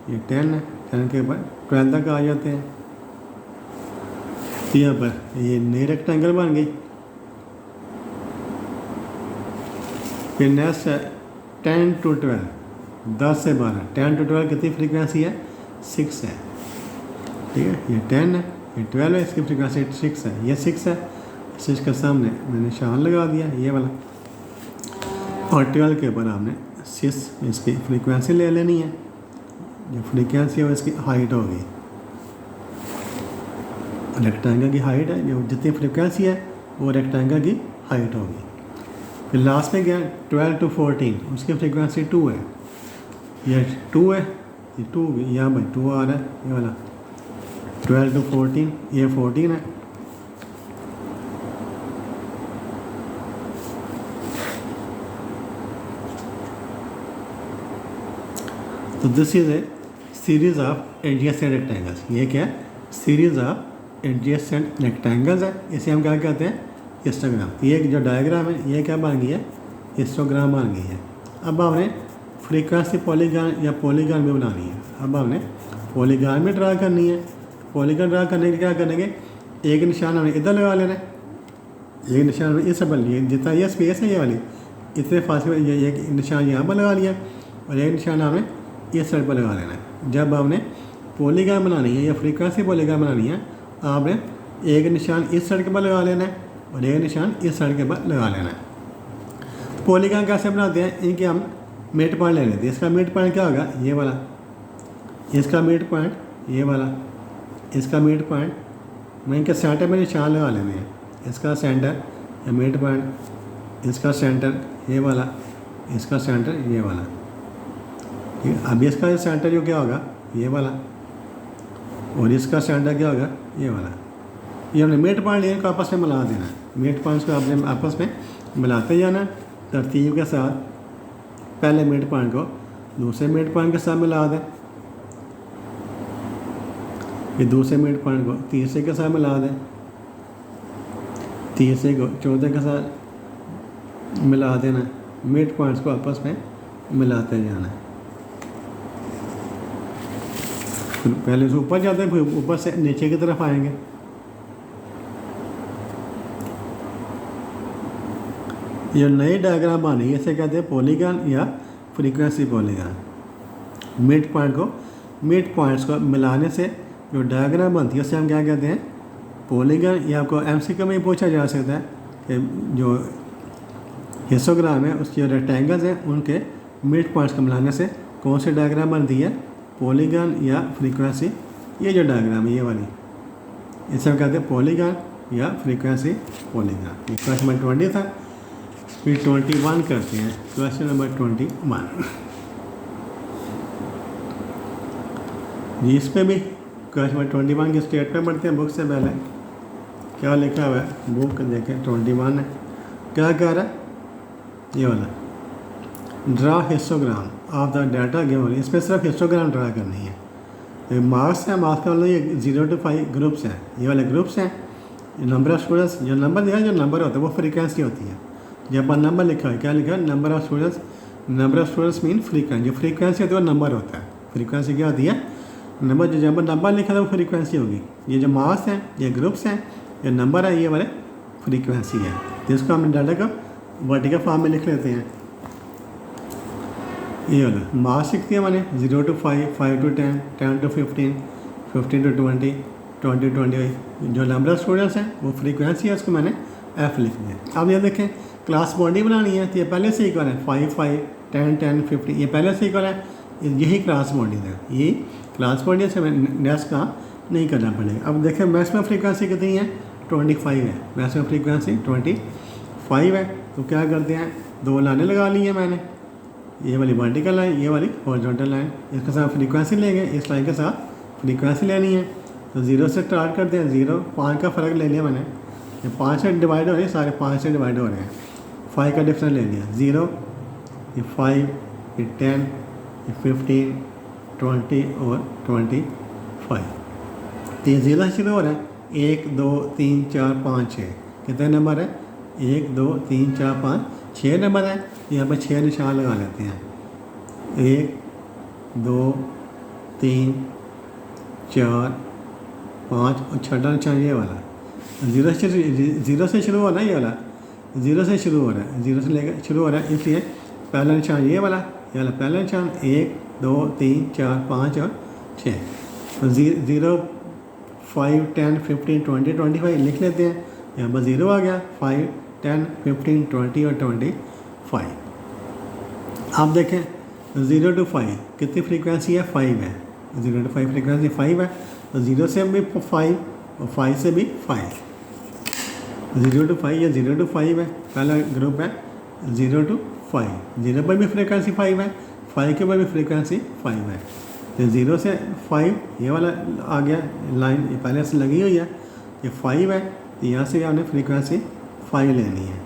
ये 10 है, 10 के ऊपर 12 तक आ जाते हैं। यहाँ पर ये नई रेक्टेंगल बन गई। फिर नेक्स्ट है 10 to 12, 10 से 12, 10 to 12 कितनी फ्रीक्वेंसी है, 6 है, ठीक है। ये 10 है, ये 12 है, इसकी फ्रीक्वेंसी 6 है, ये 6 है, 6 के सामने मैंने निशान लगा दिया, ये वाला। और 12 के ऊपर आपने 6 इसकी फ्रीक्वेंसी ले लेनी है, जो फ्रीक्वेंसी है वो इसकी हाइट होगी, रेक्टेंगल की हाइट है, जो जितनी फ्रीक्वेंसी है वो रेक्टेंगल की हाइट होगी। फिर लास्ट में गया 12 to 14, उसकी फ्रीक्वेंसी 2 है, ये 2 है, ये 2 यहाँ पर 2 आ रहा है, ये वाला 12 to 14, ये 14 है। तो this is a series of adjacent rectangles, ये क्या है, सीरीज ऑफ एडजेसेंट रेक्टेंगल्स है, इसे हम क्या कहते हैं, हिस्टोग्राम। ये जो डायग्राम है ये क्या बन गई है, हिस्टोग्राम बन गई है। अब आपने फ्रीक्वेंसी पॉलीगॉन या पॉलीगॉन भी बनानी है। अब आपने पॉलीगॉन भी ड्रा करनी है। पॉलीगॉन ड्रा करने के क्या करेंगे, एक निशान हमने इधर लगा लेना है, एक निशान हमने इस पर लिए, जितना ये स्पेस है ये वाली, इतने फासले ये एक निशान यहाँ पर लगा लिया और एक निशान हमने इस साइड पर लगा लेना है। जब आपने पॉलीगॉन बनानी है या फ्रीक्वेंसी पॉलीगॉन बनानी है, आपने एक निशान इस साइड के पर लगा लेना है और एक निशान इस साइड के पर लगा लेना है। पॉलीगॉन कैसे बनाते हैं, इनके हम मिड पॉइंट ले लेते हैं। इसका मिड पॉइंट क्या होगा, ये वाला, इसका मिड पॉइंट ये वाला, इसका मिड पॉइंट मैं इनके सेंटर में निशान लगा लेने हैं। इसका सेंटर या मिड पॉइंट, इसका सेंटर ये वाला, इसका सेंटर ये वाला, ठीक है। अभी इसका सेंटर जो क्या होगा, ये वाला, और इसका सेंटर क्या होगा, ये वाला। ये हमने मिड पॉइंट इनको आपस में मिला देना है। मिड पॉइंट्स को आपने आपस में मिलाते जाना तरतीब के साथ। पहले मिड पॉइंट को दूसरे मिड पॉइंट के साथ मिला दें, फिर दूसरे मिड पॉइंट को तीसरे के साथ मिला दें, तीसरे को चौथे के साथ मिला देना। मिड पॉइंट्स को आपस में मिलाते जाना है। फिर पहले से ऊपर जाते हैं, फिर ऊपर से नीचे की तरफ आएंगे। ये नई डायग्राम बनी, इसे कहते हैं पॉलीगॉन या फ्रीक्वेंसी पॉलीगॉन। मिड पॉइंट को, मिड पॉइंट्स को मिलाने से जो डायग्राम बनती है उसे हम क्या कहते हैं, पॉलीगॉन। या आपको एमसीक्यू में पूछा जा सकता है कि जो हिस्टोग्राम है उसके जो रेक्टेंगल्स हैं उनके मिड पॉइंट्स को मिलाने से कौन सी डायग्राम बनती है, पॉलीगॉन या फ्रीक्वेंसी। ये जो डायग्राम है ये वाली, इसे हम कहते हैं पॉलीगॉन या फ्रीक्वेंसी पॉलीगॉन। ये क्वेश्चन नंबर 20 था। फिर 21 करते हैं, क्वेश्चन नंबर 21 जी। इस पर भी क्वेश्चन नंबर 21 की स्टेटमेंट पढ़ते हैं बुक से पहले। क्या लिखा हुआ है, बुक देखें 21 है, क्या कह रहा है, ये वाला, draw histogram of the data given. इस पर सिर्फ हिस्टोग्राम ड्रा करनी है। मार्क्स है, मार्क्स का मतलब ये 0 to 5 ग्रुप्स हैं, ये वाले ग्रुप्स हैं। नंबर ऑफ स्टूडेंट्स, जो नंबर दिया, जो नंबर होता है वो फ्रीक्वेंसी होती है। जब पर नंबर लिखा है, क्या लिखा है, number of students. Number of students mean frequency, जो फ्रीक्वेंसी होती है वो नंबर होता है। फ्रीक्वेंसी क्या होती है, नंबर। जो जब नंबर लिखा था वो फ्रीक्वेंसी होगी। ये जो मार्क्स हैं ये ग्रुप्स हैं, ये नंबर है, ये वाले फ्रीक्वेंसी है। तो इसको हम डाटा का वर्टिकल फॉर्म में लिख लेते हैं। ये वाला मार्क्स लिखते हैं मैंने 0 to 5, 5 to 10, 10 to 15, 15 to 20, 20 to 20। जो नंबर ऑफ स्टूडेंट्स हैं वो फ्रीक्वेंसी है, उसको मैंने F लिख दिया। अब ये देखें, क्लास बॉडी बनानी है तो ये पहले से इक्वल है 5, 5, 10, 10, 15, ये पहले से इक्वल है। यही क्लास बॉडी है, ये क्लास बॉडी से नेक्स्ट काम नहीं करना पड़ेगा। अब देखें मैक्सिमम फ्रीक्वेंसी कितनी है, 25 है। मैक्सिमम फ्रीक्वेंसी 25 है। तो क्या करते हैं, दो लाइनें लगा ली हैं मैंने, ये वाली वर्टिकल लाइन, ये वाली हॉरिजॉन्टल लाइन। इसके साथ फ्रीक्वेंसी लेंगे, इस लाइन के साथ फ्रीक्वेंसी लेनी है। तो 0 से स्टार्ट करते हैं, 0, 5 का फ़र्क ले लिया मैंने। ये 5 से डिवाइड हो रहे हैं, सारे 5 से डिवाइड हो रहे हैं। 5 का डिफरेंस ले लिया, 0, ये 5, ये 10, ये 15, 20 और 25। तो ये 0 से शुरू हो रहा है, 1, 2, 3, 4, 5, 6। कितने नंबर है, 1, 2, 3, 4, 5, 6 नंबर है। यहाँ पर 6 निशान लगा लेते हैं, 1, 2, 3, 4, 5 और छठा निशान ये वाला। 0 से शुरू हो रहा है, ये वाला 0 से शुरू हो रहा है, 0 से लेकर शुरू हो रहा है। इसलिए पहला निशान ये वाला पहला निशान, 1, 2, 3, 4, 5 और 6। तो 0, 5, 10, 15, 20, 25 लिख लेते हैं। यहाँ पर 0 आ गया, 5, 10, 15, 20 और 25। आप देखें 0 to 5 कितनी फ्रीक्वेंसी है, 5 है। 0 to 5 फ्रीक्वेंसी 5 है। तो 0 से भी 5 और 5 से भी 5। 0 to 5, ये 0 to 5 है, पहला ग्रुप है 0 to 5। 0 पर भी फ्रीक्वेंसी 5 है, 5 के पर भी फ्रीक्वेंसी 5 है। तो 0 से 5 ये वाला आ गया लाइन, ये पहले से लगी हुई है, ये 5 है। तो यहाँ से आपने फ्रीक्वेंसी 5 लेनी है।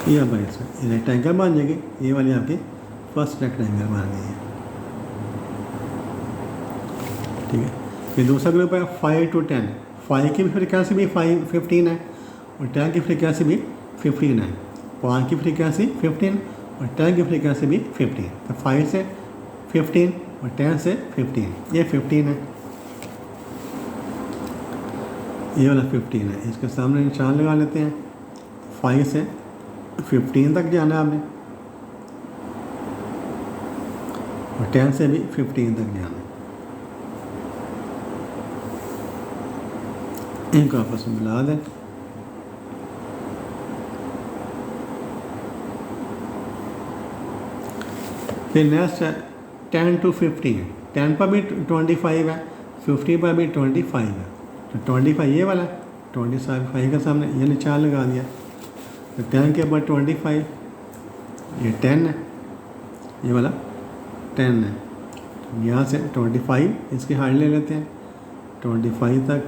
ये अब इसमें रेक्टेंगल बन जाएगी, ये वाली आपकी फर्स्ट रेक्टेंगल बन गई है, ठीक है। फिर दूसरा ग्रुप है 5 to 10। 5 की फ्रीक्वेंसी भी 15 है और 10 की फ्रीक्वेंसी भी 15 है। 5 की फ्रीक्वेंसी 15 और 10 की फ्रीक्वेंसी भी 15। तो 5 से 15 और 10 से 15, ये 15 है। ये वाला 15 है, इसके सामने निशान लगा लेते हैं। 5 से 15 तक जाना है आपने, और 10 से भी 15 तक जाना है। इनको आपस में मिला दें। फिर नेक्स्ट है 10 to 15। 10 पर भी 25 है, 15 पर भी 25 है। तो 25 ये वाला, 25 के सामने ये निशान लगा दिया। तो 10 के ऊपर 25, ये 10 है, ये वाला 10 है। यहाँ से 25 इसकी हाइट ले लेते हैं 25 तक,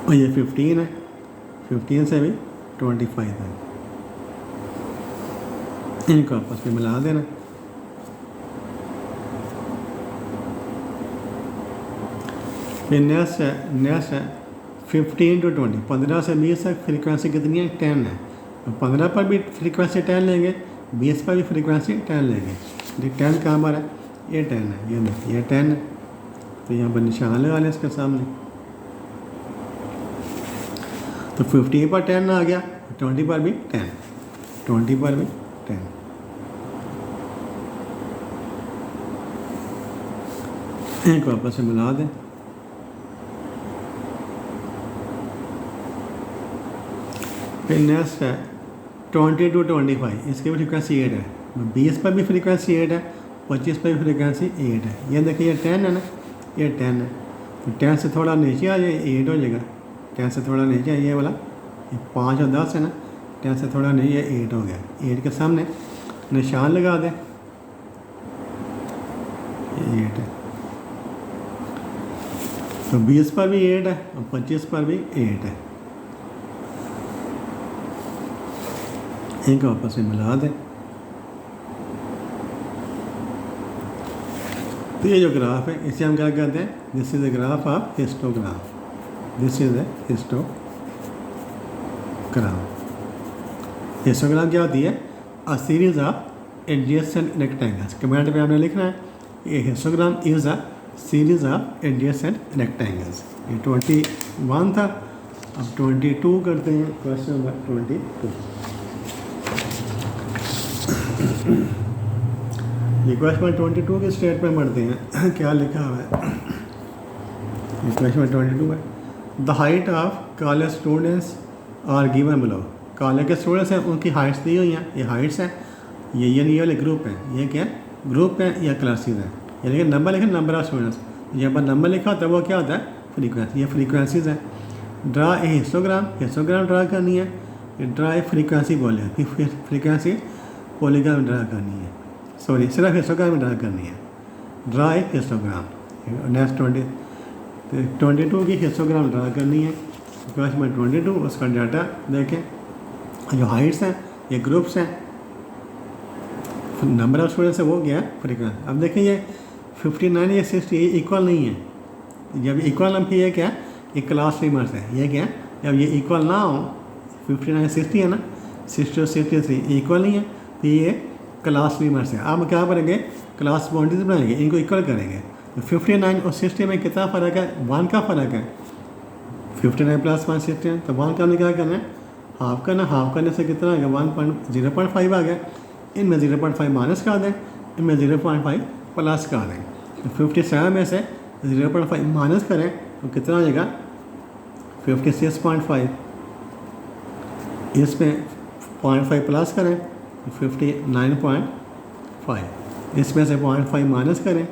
और ये 15 है, 15 से भी 25 तक। इनको आपस में मिला देना। फिर नेक्स्ट है 15 to 20। 15 से 20 तक फ्रीक्वेंसी कितनी है? 10 है। तो 15 पर भी फ्रीक्वेंसी 10 लेंगे, 20 पर भी फ्रीक्वेंसी 10 लेंगे। ये 10 कहाँ पर है? ये 10 है, ये 10 है। तो यहाँ पर निशान लगा लें इसके सामने। तो 15 पर 10 आ गया, 20 पर भी 10, 20 पर भी 10। एक वापस से मिला दें। फिर नेक्स्ट है 20 to 25। इसकी भी फ्रीक्वेंसी 8 है। 20 पर भी फ्रीक्वेंसी 8 है, 25 पर भी फ्रीक्वेंसी 8 है। ये देखिए ये 10 है ना, ये 10 है। तो 10 से थोड़ा नीचे आ जाए 8 हो जाएगा। 10 से थोड़ा नीचे ये वाला, ये 5 और 10 है ना, 10 से थोड़ा नीचे ये 8 हो गया। 8 के सामने निशान लगा दें, ये 8 है। तो 20 पर भी 8 है और 25 पर भी 8 है। इनको आपस में मिला दें। तो ये जो ग्राफ है इसे हम क्या कहते हैं? This is the graph of histogram. This is the histogram. Histogram क्या होती है? A series of adjacent rectangles. Comment पे आपने लिखना है ये histogram is a series of adjacent rectangles. ये 21 था, अब 22 करते हैं। Question number 22। ये क्वेश्चन नंबर 22 के स्टेटमेंट पढ़ते हैं। क्या लिखा हुआ है? ये क्वेश्चन नंबर 22 है। The height of college students are given below. College के स्टूडेंट्स हैं, उनकी हाइट्स दी हुई हैं। ये हाइट्स हैं, ये वाले ग्रुप हैं। ये क्या ग्रुप है या क्लासेस हैं? यानी कि नंबर लिखे, नंबर ऑफ स्टूडेंट्स। जब पर नंबर लिखा होता है वो क्या होता है? फ्रीक्वेंसी। ये फ्रीक्वेंसीज है। Draw a histogram. Histogram draw करनी है। ड्रा ए फ्रीक्वेंसी बोले, फिर फ्रीक्वेंसी पॉलीग्राम ड्रा करनी है। सॉरी, सिर्फ हिस्टोग्राम ड्रा करनी है। Draw a histogram. नेक्स्ट 22 की हिस्टोग्राम ड्रा करनी है। क्वेश्चन नंबर 22, उसका डाटा देखें। जो हाइट्स हैं ये ग्रुप्स हैं, नंबर ऑफ स्टूडेंट्स है वो क्या है? फ्रीक्वेंसी। अब देखिए ये 59 या 60 ये इक्वल नहीं है। जब इक्वल हम ये क्या है? ये क्लास लीमर्स है। ये क्या है? जब ये इक्वल ना हो, 59 60 है ना, 60 और 63 इक्वल नहीं है, तो ये क्लास लीमर्स है। अब क्या करेंगे? क्लास बाउंड्रीज बनाएंगे, इनको इक्वल करेंगे। तो 59 और 60 में कितना फ़र्क है? 1 का फ़र्क है। 59 + 1 60, तो 1 का हमने क्या करना है? हाफ करना। हाफ करने से कितना आ गया? 0.5 आ गया। इनमें 0.5 माइनस कर दें, इनमें 0.5 प्लस कर दें। तो 57 में से 0.5 माइनस करें तो कितना आ जाएगा? 56.5। इसमें 0.5 प्लस करें तो 59.5। इसमें से 0.5 माइनस करें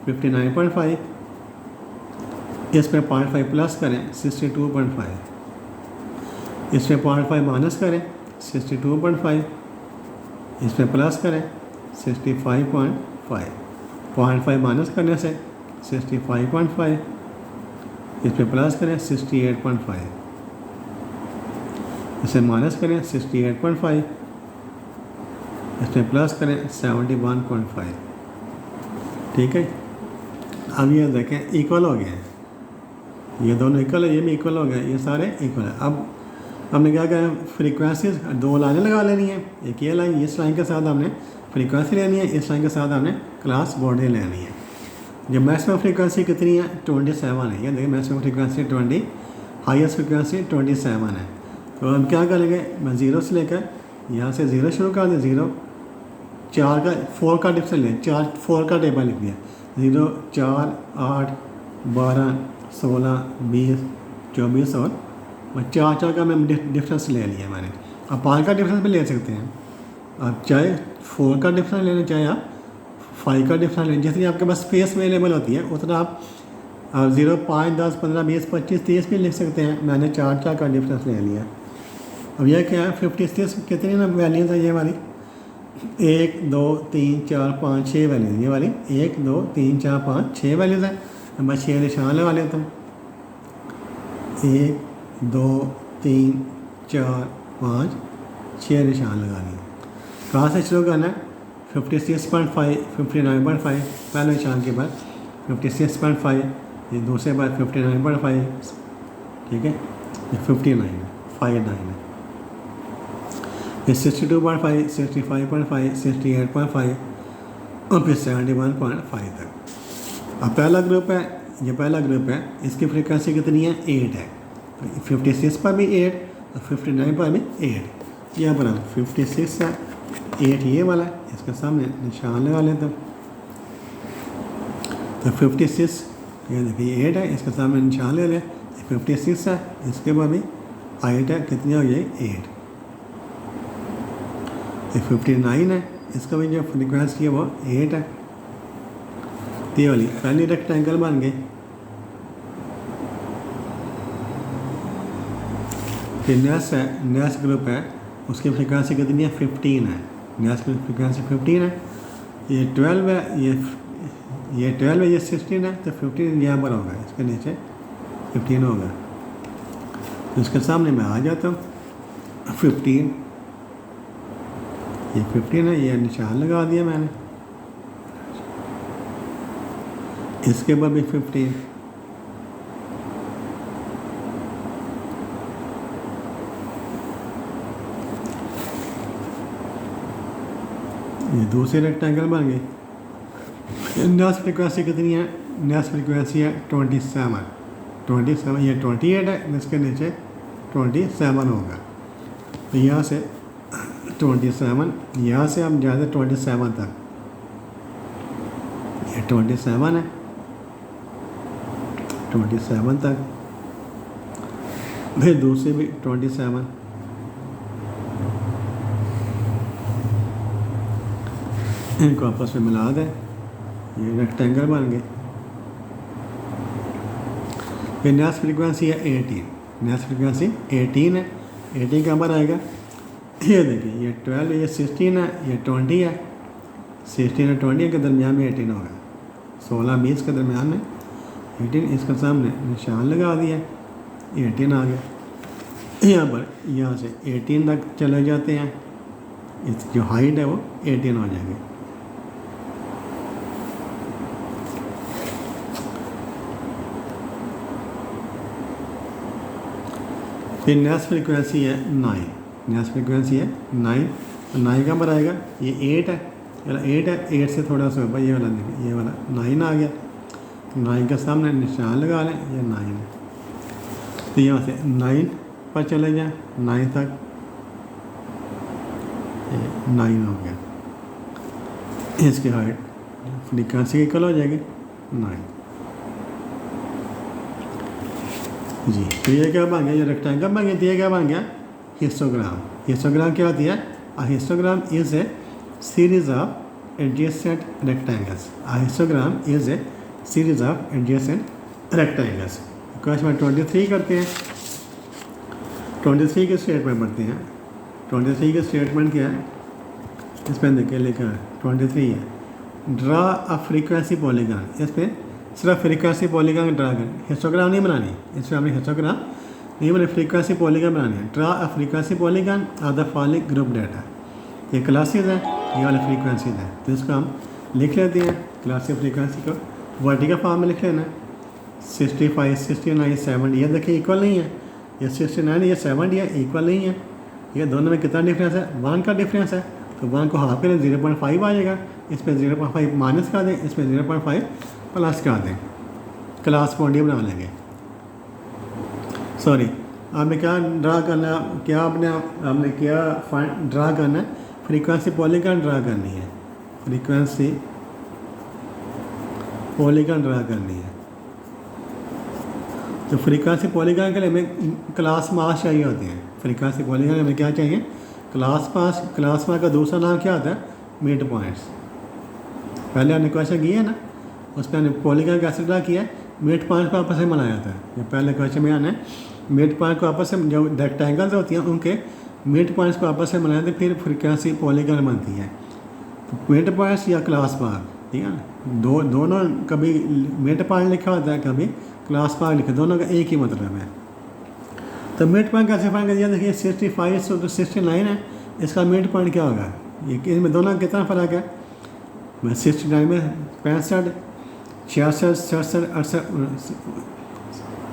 59.5। इसमें 0.5 प्लस करें 62.5। इसमें 0.5 माइनस करें 62.5। इसमें प्लस करें 65.5। 0.5 माइनस करने से 65.5। इसमें प्लस करें 68.5। इसे माइनस करें 68.5। इसमें प्लस करें 71.5। ठीक है। अब ये देखें इक्वल हो गए हैं, ये दोनों इक्वल है, ये भी इक्वल हो गए, ये सारे इक्वल है। अब हमने क्या कहा? फ्रीक्वेंसीज 2 लाइनें लगा लेनी है। एक ये लाइन, इस लाइन के साथ हमने फ्रीक्वेंसी लेनी है, इस लाइन के साथ हमने क्लास बाउंड्री लेनी है। जो मैक्सिमम फ्रीक्वेंसी कितनी है 27 है, ये देखिए मैक्सिमम फ्रीक्वेंसी 20, हाईएस्ट फ्रीक्वेंसी 27 है। तो हम क्या करेंगे, मैं ज़ीरो से लेकर यहाँ से ज़ीरो शुरू कर दें, ज़ीरो 4 का 4 का डिफरेंस लें, 4 का टेबल लिख दिया, 0 4 8 12 16 20 24 और 4 का मैं डिफरेंस ले लिया मैंने। आप 5 का डिफरेंस भी ले सकते हैं, आप चाहे 4 का डिफरेंस ले लें, चाहे आप 5 का डिफरेंस लें, जितनी आपके पास स्पेस अवेलेबल होती है उतना आप 0 5 10 15 20 25 30 भी लिख सकते हैं। मैंने 4 का डिफरेंस ले लिया। अब यह क्या है 56 कितनी ना वैल्यूज़ है ये वाली, 1 2 3 4 5 6 वैल्यूज़, ये वाली 1 2 3 4 5 6 वैल्यूज़ है। मैं 6 निशान लगा लेता हूँ, 1 2 3 4 5 6 निशान लगा लिए। कहाँ से शुरू करना है 56.5 59.5 पहले निशान के बाद 56.5, ये दूसरे बाद 59.5, ठीक है, ये 59 है, 59 है, ये 62.5 65.5 68.5 और फिर 71.5 तक। अब पहला ग्रुप है, ये पहला ग्रुप है, इसकी फ्रीक्वेंसी कितनी है 8 है, 56 पर भी 8 और 59 पर भी 8। यहाँ पर 56 है, 8 ये वाला है, इसके सामने निशान लगा लेता हूँ। तो 56 ये देखिए 8 है, इसके सामने निशान ले लें, 56 है, इसके बाद भी 8 है, कितनी हो गई 8। ये 59 है, इसका भी जो फ्रीक्वेंसी है वो 8 है। तो ये वाली पहली रेक्टेंगल बन गई। फिर नेक्स्ट है, नेक्स्ट ग्रुप है, उसकी फ्रीक्वेंसी कितनी है 15 है, नेक्स्ट की फ्रीक्वेंसी 15 है। ये 12 है, ये 12 है, ये 16 है, तो 15 यहाँ पर होगा, इसके नीचे 15 होगा। तो इसके सामने मैं आ जाता हूँ 15, ये 15 है, ये निशान लगा दिया मैंने, इसके बाद भी 15, ये दूसरी रेक्टेंगल बन गई। नेक्स्ट फ्रीक्वेंसी कितनी है, नेक्स्ट फ्रीक्वेंसी है 27, ये 28 है, इसके नीचे 27 होगा। तो यहाँ से 27, यहाँ से हम जाते 27 तक, ये 27 है, 27 तक, फिर दूसरी भी 27, इनको आपस में मिला दें, ये रेक्टेंगल बन गए। फिर नेक्स्ट फ्रीक्वेंसी है 18, नेक्स्ट फ्रीक्वेंसी 18 है, 18 कहाँ पर आएगा, ये देखिए ये 12, ये 16 है, ये 20 है, 16 और 20 के दरमियान में 18 होगा, 16-20 के दरमियान में 18, इसके सामने निशान लगा दिया, 18 आ गया। यहाँ पर यहाँ से 18 तक चले जाते हैं, इस जो हाइट है वो 18 हो जाएगी। फिर नेक्स्ट फ्रीक्वेंसी है 9, नेक्स्ट फ्रीक्वेंसी है 9, 9 कहाँ पर आएगा, ये 8 है, 8 है, 8 से थोड़ा सा ऊपर ये वाला देखिए, ये वाला 9 आ गया, 9 के सामने निशान लगा लें, ये 9 है। तो यहाँ से 9 पर चले जाएं, 9 तक, 9 हो गया, इसकी हाइट फ्रीक्वेंसी इक्वल हो जाएगी 9 जी। तो ये क्या बन गया, ये रेक्टेंगल बन गया। तो ये क्या बन गया हिस्टोग्राम। हिस्टोग्राम क्या होती है, अ histogram is a series of adjacent rectangles, a histogram is a series of adjacent rectangles. Question number 23 करते हैं, 23 के स्टेटमेंट पढ़ते हैं। 23 के स्टेटमेंट क्या है, इस पर देखिए लिखा है 23 है, ड्रा अ फ्रीक्वेंसी पॉलीगॉन। इस पर सिर्फ फ्रीक्वेंसी पॉलीगॉन ड्रा करें, हिस्टोग्राम नहीं बनानी, इसमें हमने हिस्टोग्राम नहीं बने, फ्रीक्वेंसी पॉलीगॉन बनानी है। Draw a frequency polygon of the following group data. ये क्लासेस है, ये वाले फ्रीक्वेंसीज है, तो इसको हम लिख लेते हैं, क्लासिक फ्रीक्वेंसी को वर्टिकल फॉर्म में लिख लेना है। 65 69 70, ये देखिए इक्वल नहीं है, ये 69 ये 70 है, इक्वल नहीं है। ये दोनों में कितना डिफरेंस है, 1 का डिफरेंस है, तो 1 को हाफ करें 0.5 आ जाएगा, इस पर 0.5 माइनस कर दें, इस पर 0.5 प्लस कर दें, क्लास बॉडी बना लेंगे। सॉरी, आपने क्या ड्रा करना है, क्या आपने क्या ड्रा करना है, फ्रीक्वेंसी पॉलीगॉन ड्रा करनी है, फ्रीक्वेंसी पॉलीगॉन ड्रा करनी है। तो फ्रीक्वेंसी पॉलीगॉन के लिए हमें क्लास मास चाहिए होते हैं। फ्रीक्वेंसी पॉलीगॉन हमें क्या चाहिए, क्लास मास। क्लास मास का दूसरा नाम क्या होता है, मिड पॉइंट्स। पहले हमने क्वेश्चन किया है ना, उसमें हमने पॉलीगॉन कैसे ड्रा किया है, मिड पॉइंट को आपस में बनाया जाता है। जो पहले क्वेश्चन में आना है, मिड पॉइंट को आपस में, जो रेक्टेंगल्स होती हैं उनके मिड पॉइंट्स को आपस में बनाते हैं, फिर फ्रीक्वेंसी पॉलीगॉन बनती है। तो मिड पॉइंट्स या क्लास मार्क, ठीक है ना, दोनों, कभी मिड पॉइंट लिखा होता है, कभी क्लास मार्क लिखा, दोनों का एक ही मतलब है। तो मिड पॉइंट कैसे फाइंड कर दिया, देखिए 65 तो 69 है, इसका मिड पॉइंट क्या होगा, ये इनमें दोनों का कितना फ़र्क है, 69 में 65, 66, 67, 68,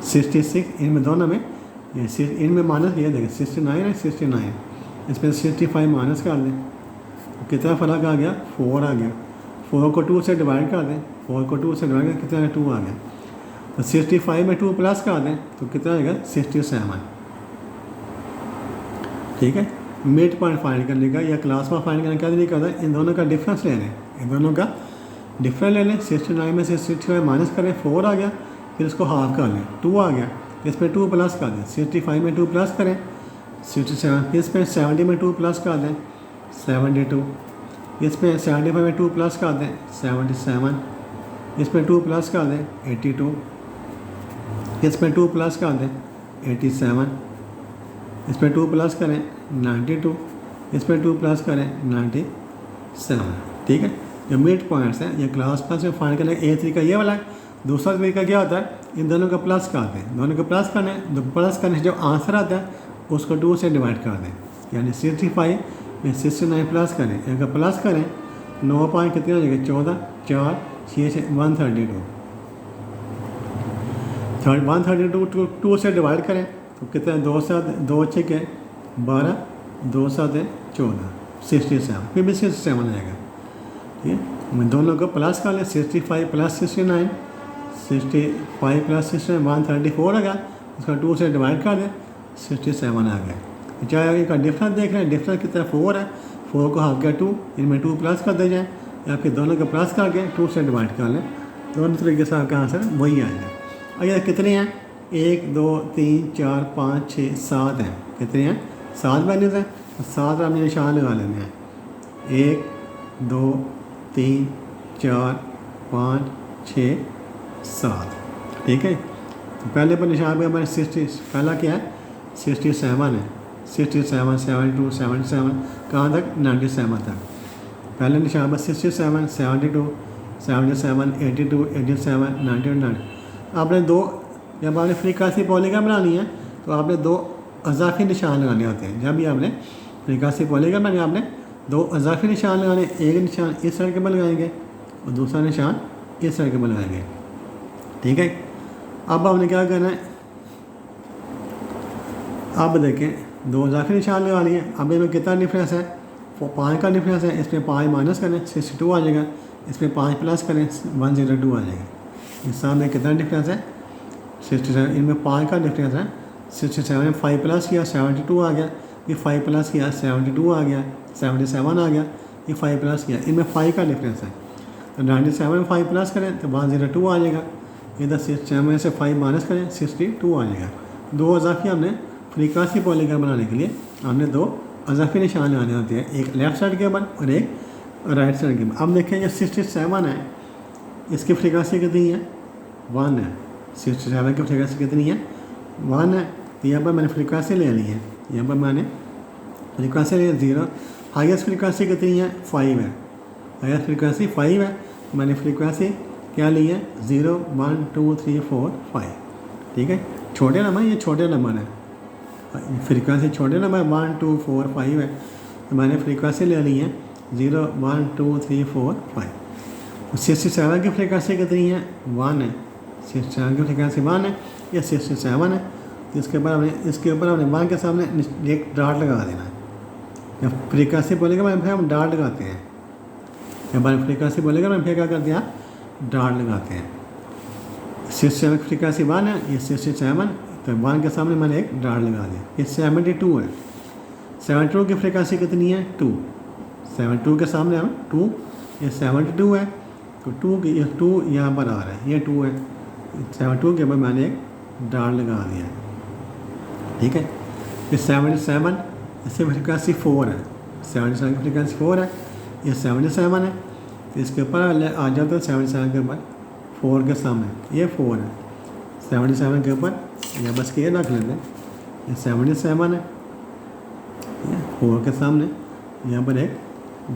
66, इनमें दोनों में इनमें माइनस किया, देखिए 69 है, 69, इसमें 65 माइनस कर दें, कितना फ़र्क आ गया, 4 आ गया। 4 को 2 से डिवाइड कर दें, 4 को 2 से डिवाइड कर कितना, 2 आ गया। तो 65 में 2 प्लस कर दें तो कितना आएगा, 67। ठीक है, मिड पॉइंट फाइंड करने का या क्लास में फाइंड करने का तरीका होता है, इन दोनों का डिफरेंस ले लें, इन दोनों का डिफरेंस ले लें। 69 में से 65 माइनस करें, 4 आ गया, फिर इसको हाफ कर लें, 2 आ गया, इसमें 2 प्लस कर दें। 65 में 2 प्लस करें, 67, फिर इसमें 70 में 2 प्लस कर दें, 72, इसमें 75 में 2 प्लस कर दें, 77, इसमें 2 प्लस कर दें, 82, इसमें 2 प्लस कर दें, 87, इसमें 2 प्लस करें, 92, इसमें 2 प्लस करें, 97। ठीक है, जो मिड पॉइंट्स हैं ये क्लास प्लस में फाइंड करने का एक तरीका ये वाला है। दूसरा तरीका क्या होता है, इन दोनों का प्लस कर दें, दोनों को प्लस करने, प्लस करने से जो आंसर आता है उसको 2 से डिवाइड कर दें, यानी 65 में 69 प्लस करें, अगर प्लस करें 9 पॉइंट कितने हो जाएंगे, 14, 4, 6, 132, 132 2 से डिवाइड करें तो कितना, 2 7, 2 6 के 12, 2 7 14, 67, फिर भी 67 आएगा। ठीक है, मैं दोनों को प्लस कर लें, 65 प्लस 69, 65 प्लस 69 134 आ गया, उसका 2 से डिवाइड कर दें, 67 आ गया। चाहे इनका डिफरेंस देख रहे हैं, डिफरेंस कितना, 4 है, 4 को हाफ किया 2, इनमें 2 प्लस कर दे जाए, या फिर दोनों को प्लस करके 2 से डिवाइड कर लें, दोनों तरीके से आपका आंसर वही आएगा। और ये कितने हैं, 1 2 3 4 5 6 7 हैं, कितने हैं, 7 वैल्यूज हैं, 7 हमने निशान लगा लेने हैं, 1 2 3 4 5 6 7। ठीक है, तो पहले पर निशान पे हमारे 60, पहला क्या है, 67 है, 67 72 77, कहाँ तक, 97 तक। पहले निशान पर 67 72 77 82 87 99। आपने दो, जब आपने फ्रीक्वेंसी पॉलीगॉन बनानी है तो आपने 2 अज़ाफ़ी निशान लगाने होते हैं। जब भी आपने फ्रीक्वेंसी पॉलीगॉन बनानी, आपने 2 अज़ाफ़ी निशान लगाने, एक निशान इस साइड के पर लगाएंगे और दूसरा निशान इस साइड के पर लगाएंगे। ठीक है, अब आपने क्या करना है, अब देखें 2 अज़ाफ़ी निशान लगा लिए। अब इनमें कितना डिफरेंस है, 5 का डिफरेंस है, इसमें 5 माइनस करें 62 आ जाएगा, इसमें 5 प्लस करें 102 आ जाएगा। इस सामने कितना डिफरेंस है, 67, इनमें 5 का डिफरेंस है, 67 में 5 प्लस किया 72 आ गया, ये 5 प्लस किया 72 आ गया, 77 आ गया, ये 5 प्लस किया, इनमें 5 का डिफरेंस है। तो 97 में 5 प्लस करें तो 102 आ जाएगा, इधर 67 से 5 माइनस करें 62 आ जाएगा। 2 अज़ाफ़ी हमने फ्रीक्वेंसी पॉलीगॉन बनाने के लिए हमने 2 अज़ाफ़ी निशान लगाने होते हैं, एक लेफ्ट साइड के ऊपर और एक राइट साइड के ऊपर। अब देखेंगे 67 है, इसकी फ्रीक्वेंसी कितनी है, 1 है। 67 की फ्रीक्वेंसी कितनी है, 1 है। तो यहाँ पर मैंने फ्रीक्वेंसी ले ली है, यहाँ पर मैंने फ्रीक्वेंसी ले 0। हाईएस्ट फ्रीक्वेंसी कितनी है, 5 है, हाईएस्ट फ्रीक्वेंसी 5 है। मैंने फ्रीक्वेंसी क्या ली है, 0 1 2 3 4 5। ठीक है, छोटे नंबर, ये छोटे नंबर है, फ्रीक्वेंसी छोटे नंबर 1 2 4 5 है, तो मैंने फ्रीक्वेंसी ले ली है 0 1 2 3 4 5। 67 की फ्रीक्वेंसी कितनी है, 1 है, 67 की फ्रीक्वेंसी 1 है, या 67 है। इसके ऊपर हमने 1 के सामने एक डाट लगा देना है। जब फ्रीक्वेंसी बोलेगा मैं फिर हम डाट लगाते हैं, जब फ्रीक्वेंसी बोलेगा मैं फिर क्या करते हैं, डाट लगाते हैं। 67 फ्रीक्वेंसी 1 है, ये 67, तो 1 के सामने मैंने एक डॉट लगा दिया। ये 72 है, 72 की फ्रीक्वेंसी कितनी है 2, 72 के सामने हम 2, ये 72 है, तो 2 की 2 यहाँ पर आ रहा है, ये 2 है, 72 के ऊपर मैंने एक डॉट लगा दिया। ठीक है, ये 77, इससे फ्रीक्वेंसी 4 है, 77 की फ्रीक्वेंसी 4 है, ये 77 है, तो इसके ऊपर आ जाता है 77 के ऊपर 4 के सामने ये 4 है, 77 के ऊपर या बस के रख लेते हैं, ये 77 है, 4 के सामने यहाँ पर एक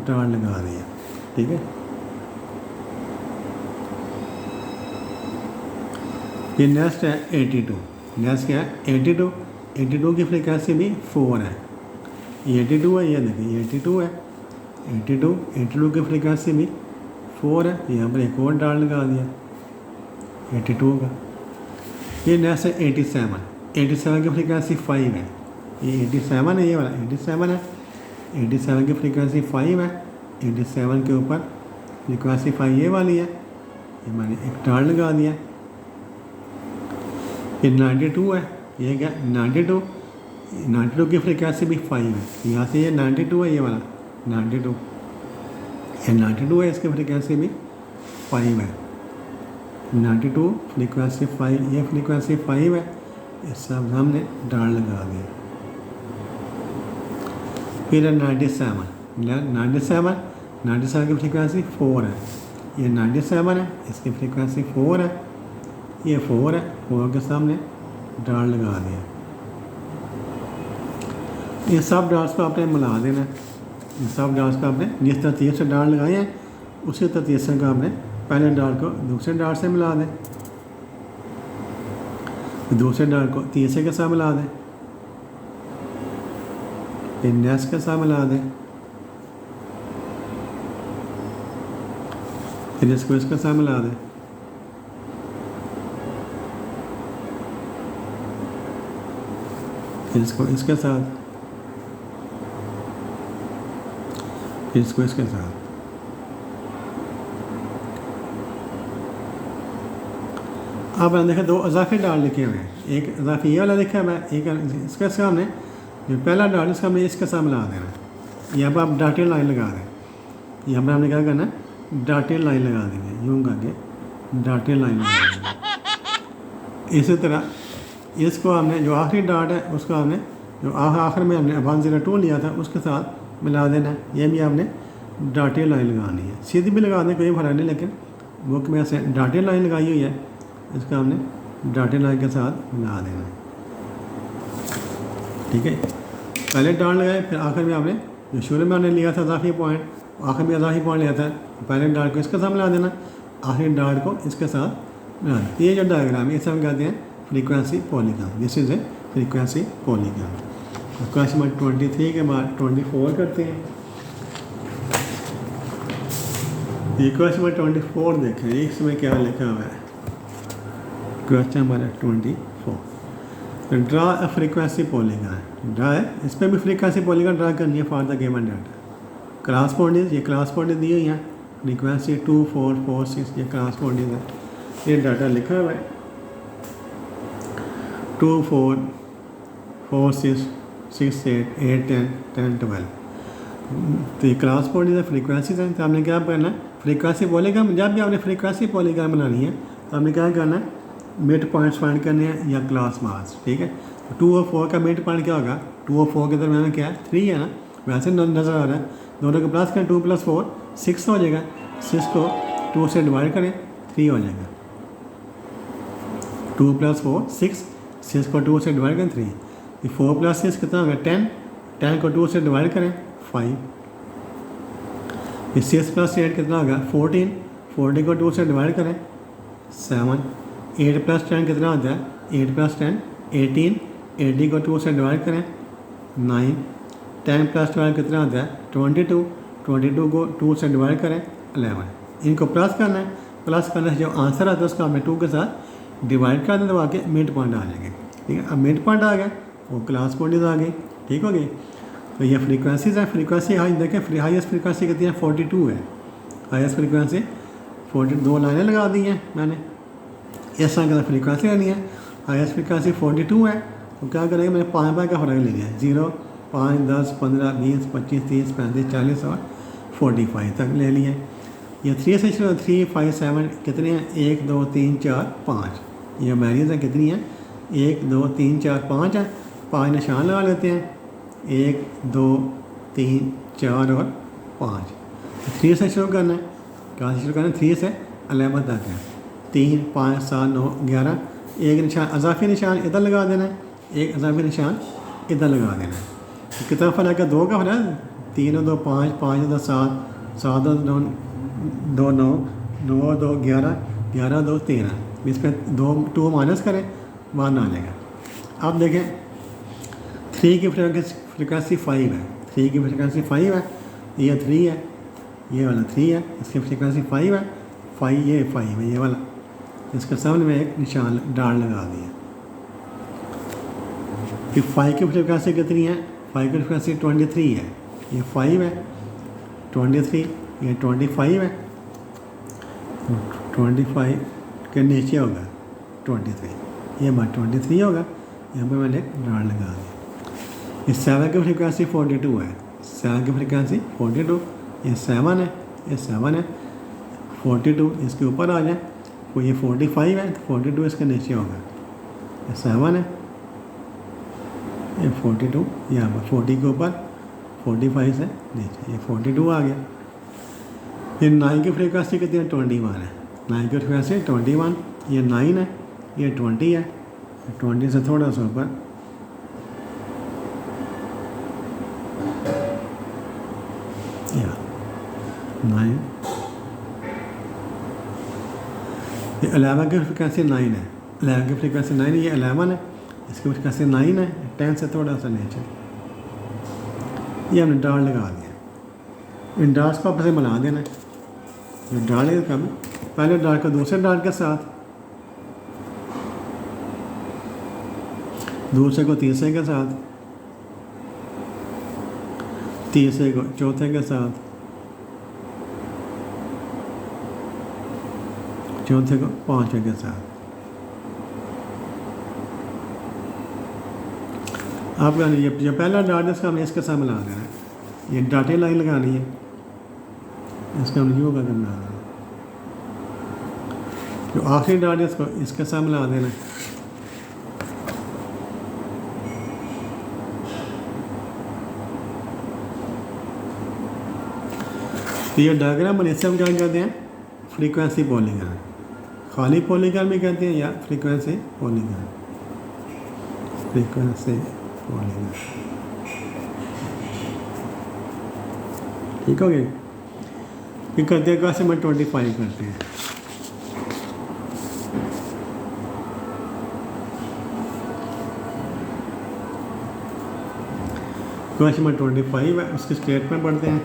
डॉट लगा दिया। ठीक है, ये नेक्स्ट है 82, नेक्स्ट क्या है 82, 82 की फ्रीक्वेंसी भी 4 है, ये 82 है, ये देखिए 82 है, 82 की फ्रीक्वेंसी भी 4 है, यहाँ पर एक और डॉट लगा दिया 82 का। ये नेक्स्ट है 87, 87 की फ्रीक्वेंसी 5 है, ये 87 है, ये वाला 87 है, 87 की फ्रीक्वेंसी 5 है, 87 के ऊपर फ्रीक्वेंसी 5 ये वाली है, ये मैंने एक डॉट लगा दिया। ये 92 है, ये क्या 92, 92 की फ्रीक्वेंसी भी 5 है, यहाँ से ये 92 है, ये वाला 92, ये 92 है, इसकी फ्रीक्वेंसी भी 5 है, 92 फ्रीक्वेंसी 5, ये फ्रीक्वेंसी 5 है, इस सब हमने डॉट लगा दिया। फिर है 97, 97 की फ्रीक्वेंसी 4 है, ये 97 है, इसकी फ्रीक्वेंसी 4 है, ये 4 है, 4 के सामने डॉट लगा दिया। ये सब डॉट्स को आपने मिला देना, ये सब डॉट्स को आपने जिस तरतीब से डॉट लगाए हैं उसी तरतीब से आपने पहले डॉट को दूसरे डॉट से मिला दें, दूसरे डॉट को तीसरे के साथ मिला दें, फिर नेक्स्ट के साथ मिला दें, फिर इसको इसके साथ मिला दें, फिर इसको इसके साथ, फिर इसको इसके साथ। अब मैंने देखा 2 इजाफी डॉट लिखे हुए हैं, एक इजाफी ये वाला लिखा हुआ है, एक इसके सामने जो पहला डॉट इसका हमने इसके साथ मिला देना, यहाँ पर आप डॉटेड लाइन लगा दें, यहाँ पर हमने क्या करना है डॉटेड लाइन लगा देंगे, यूँ करके डॉटेड लाइन लगा देंगे। इसी तरह इसको हमने जो आखिरी डॉट है उसको हमने जो आखिर में हमने 102 लिया था उसके साथ मिला देना है, ये भी आपने डॉटेड लाइन लगानी है, सीधी भी लगा दें कोई फर्क नहीं, लेकिन बुक में ऐसे डॉटेड लाइन लगाई हुई है, इसका हमने डॉटेड लाइन के साथ मिला देना है। ठीक है, पहले डॉट लगाए, फिर आखिर में आपने जो शुरू में हमने लिया था इजाफी पॉइंट, आखिर में इजाफी पॉइंट लिया था, पहले डॉट को इसके साथ मिला देना, आखिरी डॉट को इसके साथ मिला देना। ये जो डायग्राम है इसे हम कहते हैं frequency polygon, this is a frequency polygon. Question number 23 के बाद 24 करते हैं। ये क्वेश्चन नंबर 24 देखें, इसमें क्या लिखा हुआ है, क्वेश्चन नंबर 24, तो draw a frequency polygon, draw है, इस पर भी फ्रीक्वेंसी पॉलीगॉन ड्रा करनी है for the given data. Class point, ये क्लास पॉइंट दी हुई है, फ्रीक्वेंसी 2 4 4 6, ये क्लास पॉइंट है, ये डाटा लिखा हुआ है 2 4 4 6 6 8 8 10 10 12, तो ये क्लास पॉइंट है, फ्रीक्वेंसीज हैं, तो आपने क्या करना है फ्रीक्वेंसी पॉलीगॉन, जब भी आपने फ्रीक्वेंसी पॉलीगॉन बनानी है तो आपने क्या करना है मिड पॉइंट्स फाइंड करने हैं या क्लास मार्क्स। ठीक है, 2 और 4 का मिड पॉइंट क्या होगा, 2 और 4 के दरमियान में क्या है 3 है ना, वैसे नज़र आ रहा है, दोनों को प्लस करें 2 + 4 6 हो जाएगा, 6 को 2 से डिवाइड करें 3 हो जाएगा, 2 + 4 6, 6 को 2 से डिवाइड करें 3, 4 + 6 कितना होगा 10, 10 को 2 से डिवाइड करें 5, फिर 6 + 8 कितना होगा 14, 14 को 2 से डिवाइड करें 7, 8 + 10 कितना होता है 8 + 10 18, 80 को 2 से डिवाइड करें 9, 10 + 12 कितना होता है 22, 22 को 2 से डिवाइड करें 11। इनको प्लस करना है, प्लस करने से जो आंसर आता है उसको हमें 2 के साथ डिवाइड कर दें, तो आके मिड पॉइंट आ जाएंगे। ठीक है, अब मिड पॉइंट आ गया, वो क्लास पॉइंट आ गई। ठीक हो गई, तो ये फ्रीक्वेंसीज है, फ्रीक्वेंसी हाई देखें, हाईएस्ट फ्रीक्वेंसी कितनी है 42 है, हाईएस्ट फ्रीक्वेंसी 42, 2 लाइनें लगा दी हैं मैंने, इस तरह का फ्रीक्वेंसी लेनी है। हाईएस्ट फ्रीक्वेंसी 42 है, तो क्या करेंगे, मैंने 5 का फ़र्क ले लिया, 0, 5, 10, 15, 20, 25, 30, 35, 40 और 45 तक ले लिए। ये 3 से शुरू, 3, 5, 7 कितने हैं, 1, 2, 3, 4, 5, ये वैल्यूज़ हैं कितनी हैं, 1, 2, 3, 4, 5 है। 5 निशान लगा लेते हैं, 1, 2, 3, 4 और 5। 3 से शुरू करना है, कहाँ से शुरू करना है, 3 से 11 तक है, 3, 5, 7, 9, 11। एक निशान अज़ाफ़ी निशान इधर लगा देना है, एक अज़ाफ़ी निशान इधर लगा देना है। तो कितना फ़र्क है, 2 का फ़र्क है, 3 और 2 5, 5 और 2 7, 7 और 2 9, 9 और 2 11, 11 और 2 13। इसमें 2 माइनस करें, 1 आ जाएगा। अब देखें 3 की फ्रीक्वेंसी 5 है, 3 की फ्रीक्वेंसी 5 है, ये 3 है, ये वाला 3 है, इसकी फ्रीक्वेंसी 5 है, 5 ये 5 है, ये वाला, इसके सामने में एक निशान डाल लगा दिया। फिर 5 की फ्रीक्वेंसी कितनी है, 5 की फ्रीक्वेंसी 23 है, ये 5 है, 23, ये 25 है, 25 के नीचे होगा 23, ये बात 23 होगा, यहाँ पे मैंने डाल लगा दिया। इस 7 की फ्रीक्वेंसी 42 है, 7 की फ्रीक्वेंसी 42, ये 7 है, ये 7 है, 42 इसके ऊपर आ जाए, तो ये 45 है, 42 इसके नीचे होगा, ये 7 है, ये 42 यहाँ पर 40 के ऊपर, 45 से नीचे, ये 42 आ गया। फिर 9 की फ्रीक्वेंसी कितनी है, 21 है, 9 की फ्रीक्वेंसी 21, ये 9 है, ये 20 है, 20 से थोड़ा सा ऊपर, या 9, ये 11 की फ्रीक्वेंसी 9 है, 11 की फ्रीक्वेंसी 9 है, ये 11 है, इसकी फ्रीक्वेंसी 9 है, 10 से थोड़ा सा नीचे, ये हमने डाल लगा दिया। इन डार्ट्स को आपस में मिला देना है, जो डाल है कम, पहले डार्ट को दूसरे डार्ट के साथ, दूसरे को तीसरे के साथ, तीसरे को चौथे के साथ, चौथे को पांचवें के साथ। आपका ये जो पहला डार्ट है इसका हमने इसके साथ मिला देना है, ये डाटे लाइन लगानी है, इसका हमने यूँ का करना है, जो आखिरी डार्ट है इसको इसके साथ मिला देना है। तो ये डायग्राम बने, इससे हम क्या कहते हैं, फ्रीक्वेंसी पॉलीगन, खाली पॉलीगन भी कहते हैं या फ्रीक्वेंसी पॉलीगन, फ्रीक्वेंसी पॉलीगन, ठीक हो गया। फिर करते हैं क्वेश्चन नंबर 25 करते हैं। क्वेश्चन नंबर 25 है, उसकी स्टेटमेंट पढ़ते हैं,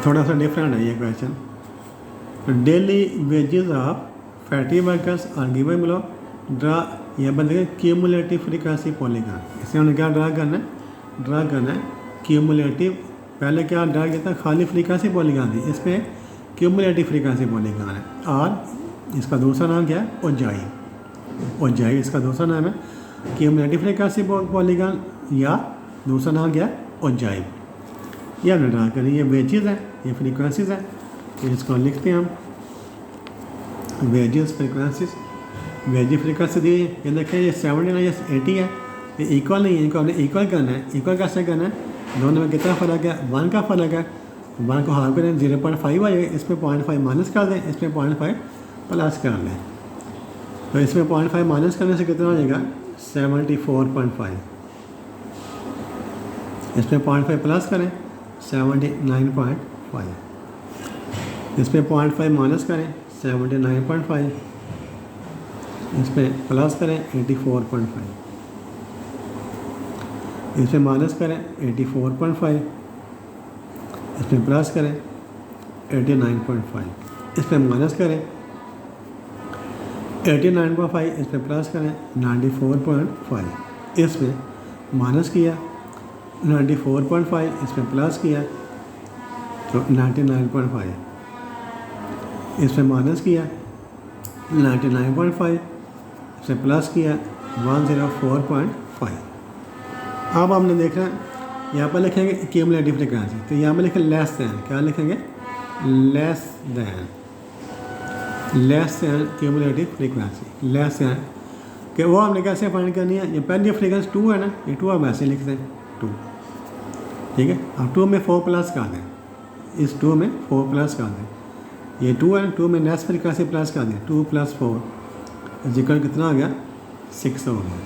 थोड़ा सा डिफरेंट है ये question. Daily wages of fifty workers are given below, draw, ये बंदे क्यूमुलेटिव फ्रीक्वेंसी पॉलीगन, इसे हमने क्या ड्रा करना है, ड्रा करना है क्यूमुलेटिव, पहले क्या ड्रा किया था, खाली फ्रीक्वेंसी पॉलीगन थी, इसमें क्यूमुलेटिव फ्रीक्वेंसी पॉलीगन है, और इसका दूसरा नाम क्या है, ओजाई, ओजाई इसका दूसरा नाम है, क्यूमुलेटिव फ्रीक्वेंसी पॉलीगन या दूसरा नाम क्या है, ओजाई। ये हमने ड्रा करी, ये वेजेस है, ये फ्रीक्वेंसीज है, तो इसको लिखते हैं हम वेजेस फ्रीक्वेंसीज, वेज फ्रीक्वेंसी दी, ये देखें ये 70 है, ये 80 है, ये इक्वल नहीं है, इनको हमने इक्वल करना है। इक्वल कैसे करना है, दोनों में कितना फ़र्क है, 1 का फ़र्क है, 1 को हाफ करें 0.5 आएगा, इसमें 0.5 माइनस कर दें, इसमें 0.5 प्लस कर लें, तो इसमें 0.5 माइनस करने से कितना हो जाएगा, 74.5, इसमें 0.5 प्लस करें 79.5, इसमें 0.5 माइनस करें 79.5, इसमें प्लस करें 84.5, इसमें माइनस करें 84.5, इसमें प्लस करें 89.5, इसमें माइनस करें 89.5, इसमें प्लस करें 94.5, इसमें माइनस किया 94.5, इसमें प्लस किया तो 99.5, इसमें माइनस किया 99.5 से प्लस किया 104.5। अब हमने देखा यहाँ पर लिखेंगे क्यूमुलेटिव फ्रीक्वेंसी, तो यहाँ पर लिखें लेस दैन, क्या लिखेंगे less than cumulative frequency, less than कि वो हमने कैसे फाइंड करनी है। ये पहली फ्रीक्वेंसी 2 है ना, ये 2 हम ऐसे लिखते हैं 2, ठीक है। अब 2 में 4 प्लस कर दें, इस 2 में 4 प्लस कर दें, ये 2 है, 2 में नेक्स्ट फ्रीक्वेंसी प्लस कर दें, 2 + 4 जिक्र कितना हो गया 6 हो गया।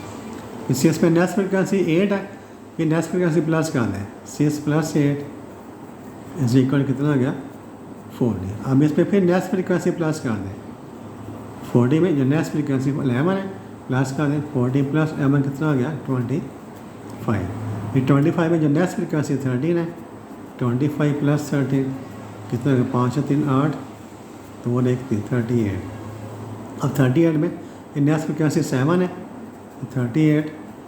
इसी इसमें नेक्स्ट फ्रीक्वेंसी 8 है, फिर नेक्स्ट फ्रीक्वेंसी प्लस कर दें 6 + 8 जिक्र कितना हो गया 40। अब इस पर फिर नेक्स्ट फ्रीक्वेंसी प्लस कर दें 40 में जो नेक्स्ट फ्रीक्वेंसी 11 है प्लस कर दें 40 + 11 कितना हो गया 25। फिर 25 में जो नेक्स्ट फ्रीक्वेंसी 13 है 25 + 13 कितना हो गया 5 और 3 8 तो वो देखते 38। अब 38 में नेक्स्ट फ्रीक्वेंसी 7 है, 38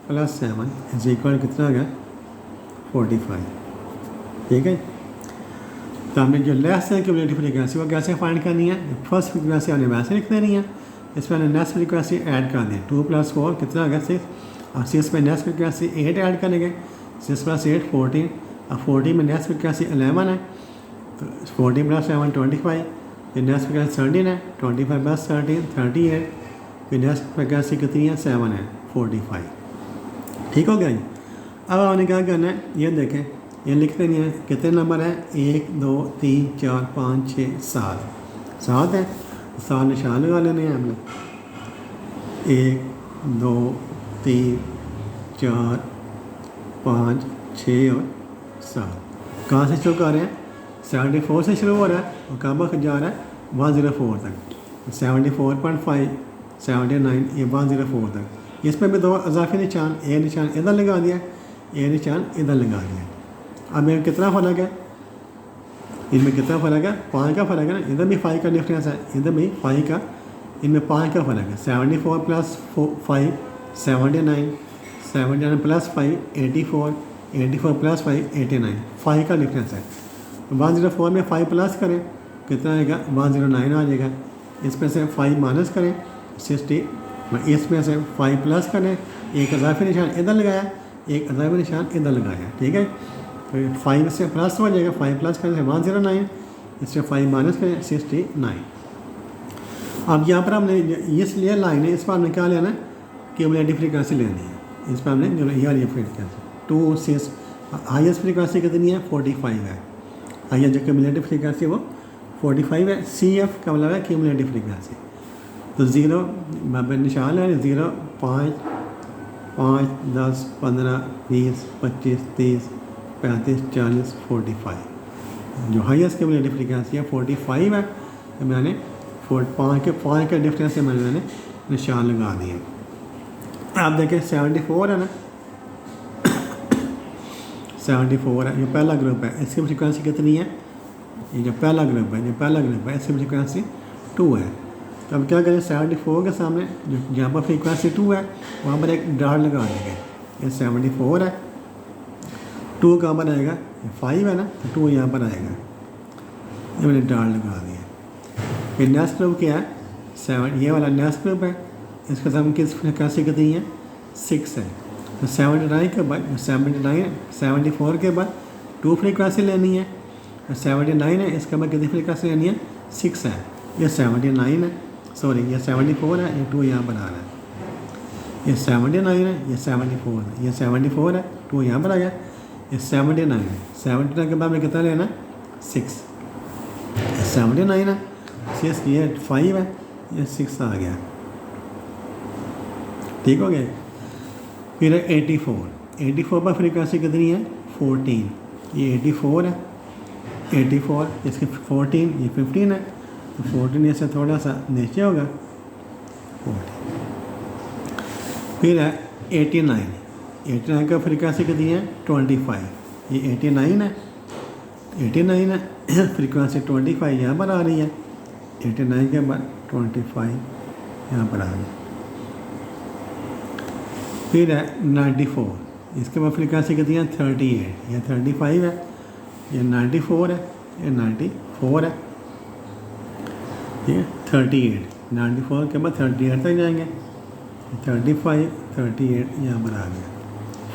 + 7 = कितना हो गया 45, ठीक है। तो हमने जो लेस है क्यूमुलेटिव फ्रीक्वेंसी वो कैसे फाइंड करनी है, फर्स्ट फ्रीक्वेंसी हमने वैसे लिख देनी है, इसमें हमने नेक्स्ट फ्रीक्वेंसी ऐड कर दें 2 + 4 कितना हो गया 6, और 6 में नेक्स्ट फ्रीक्वेंसी 8 ऐड करेंगे 6 + 8 14, अब 40 में नेक्स्ट फ्रीक्वेंसी 11 है तो 40 + 7 25, फिर नेक्स्ट फ्रीक्वेंसी 13 है 25 + 13 38, फिर नेक्स्ट फ्रीक्वेंसी कितनी है 7 है 45, ठीक हो गया जी। अब हमने क्या करना है ये देखें, ये लिखते नहीं है कितने नंबर हैं 1 2 3 4 5 6 7 7 है, 7 निशान लगा लेने हैं हमने 1 2 3 4 5 6 और 7। कहाँ से शुरू कर रहे हैं 74 से शुरू हो रहा है और कहाँ पर जा रहा है 104 तक, 74.5 79 ये 104 तक। इसमें भी 2 इजाफी निशान, ए निशान इधर लगा दिया, ए निशान इधर लगा दिया। अब में कितना फ़र्क है, इनमें कितना फ़र्क है 5 का फ़र्क है ना, इधर भी 5 का डिफरेंस है, इधर भी 5 का, इनमें 5 का फ़र्क है। 74 + 5 79, 79 + 5 84, 84 + 5 89, 5 का डिफरेंस है। 104 में 5 प्लस करें कितना आएगा 109 आ जाएगा, इसमें से 5 माइनस करें 60, इसमें से 5 प्लस करें, एक इजाफी निशान इधर लगाया, एक इजाफी निशान इधर लगाया, ठीक है। तो 5 से प्लस हो जाएगा, 5 प्लस करने से 109, इससे 5 माइनस करें 69। अब यहाँ पर हमने इसलिए लाइन है, इस पर हमने क्या लेना है क्यूमुलेटिव फ्रीक्वेंसी लेनी है, इस पर हमने जो ये फ्रीक्वेंसी 2 6 हाईएस्ट फ्रीक्वेंसी कितनी है 45 है, हाईएस्ट जो क्यूमुलेटिव फ्रीक्वेंसी वो 45 है। CF का मतलब है क्यूमुलेटिव फ्रीक्वेंसी। तो 0 निशान है 0 5 5 10 15 20 25 30 35 40 45, जो हाईएस्ट क्यूमुलेटिव फ्रीक्वेंसी है 45 है, तो मैंने 5 के डिफरेंस से मैंने निशान लगा दिए। आप देखें 74 है ना 74 है, ये पहला ग्रुप है, इसकी फ्रीक्वेंसी कितनी है, ये जो पहला ग्रुप है इसकी फ्रीक्वेंसी 2 है। तो अब क्या करें 74 के सामने जो जहाँ पर फ्रीक्वेंसी 2 है वहाँ पर एक डॉट लगा देंगे, ये 74 है, 2 कहाँ पर आएगा 5 है ना, तो 2 यहाँ पर आएगा, ये मैंने डॉट लगा दिया। फिर नेक्स्ट ग्रुप क्या है 7, ये वाला नेक्स्ट ग्रुप है, इसके सामने किस फ्रीक्वेंसी कितनी है 6 है। तो 79 के बाद 74 के बाद 2 फ्रीक्वेंसी लेनी है, 79 है, इसके बाद कितनी फ्रीक्वेंसी लेनी है 6 है, ये 79 है, सॉरी ये 74 है, ये 2 यहाँ पर आ रहा है, ये 79 है, ये 74 है, ये 74 है, 2 यहाँ पर आ गया, ये 79 है, 79 के बाद में कितना लेना 6, 79 है 6, ये 5 है, ये 6 आ गया, ठीक हो गया। फिर 84 पर फ्रीक्वेंसी कितनी है 14, ये 84 है, 84 इसके 14 ये 15 है, तो 14 से थोड़ा सा नीचे होगा 14। फिर है 89 का फ्रीक्वेंसी कितनी है 25, ये 89 है, फ्रीक्वेंसी 25 यहाँ पर आ रही है, 89 के बाद 25 यहाँ पर आ रही है। फिर है 94, इसके बाद फ्रीक्वेंसी कितनी है 38, ये 35 है, ये 94 है, ये 94 है, ये 38, 94 के बाद 38 तक जाएंगे, 35 38 यहाँ पर आ गया,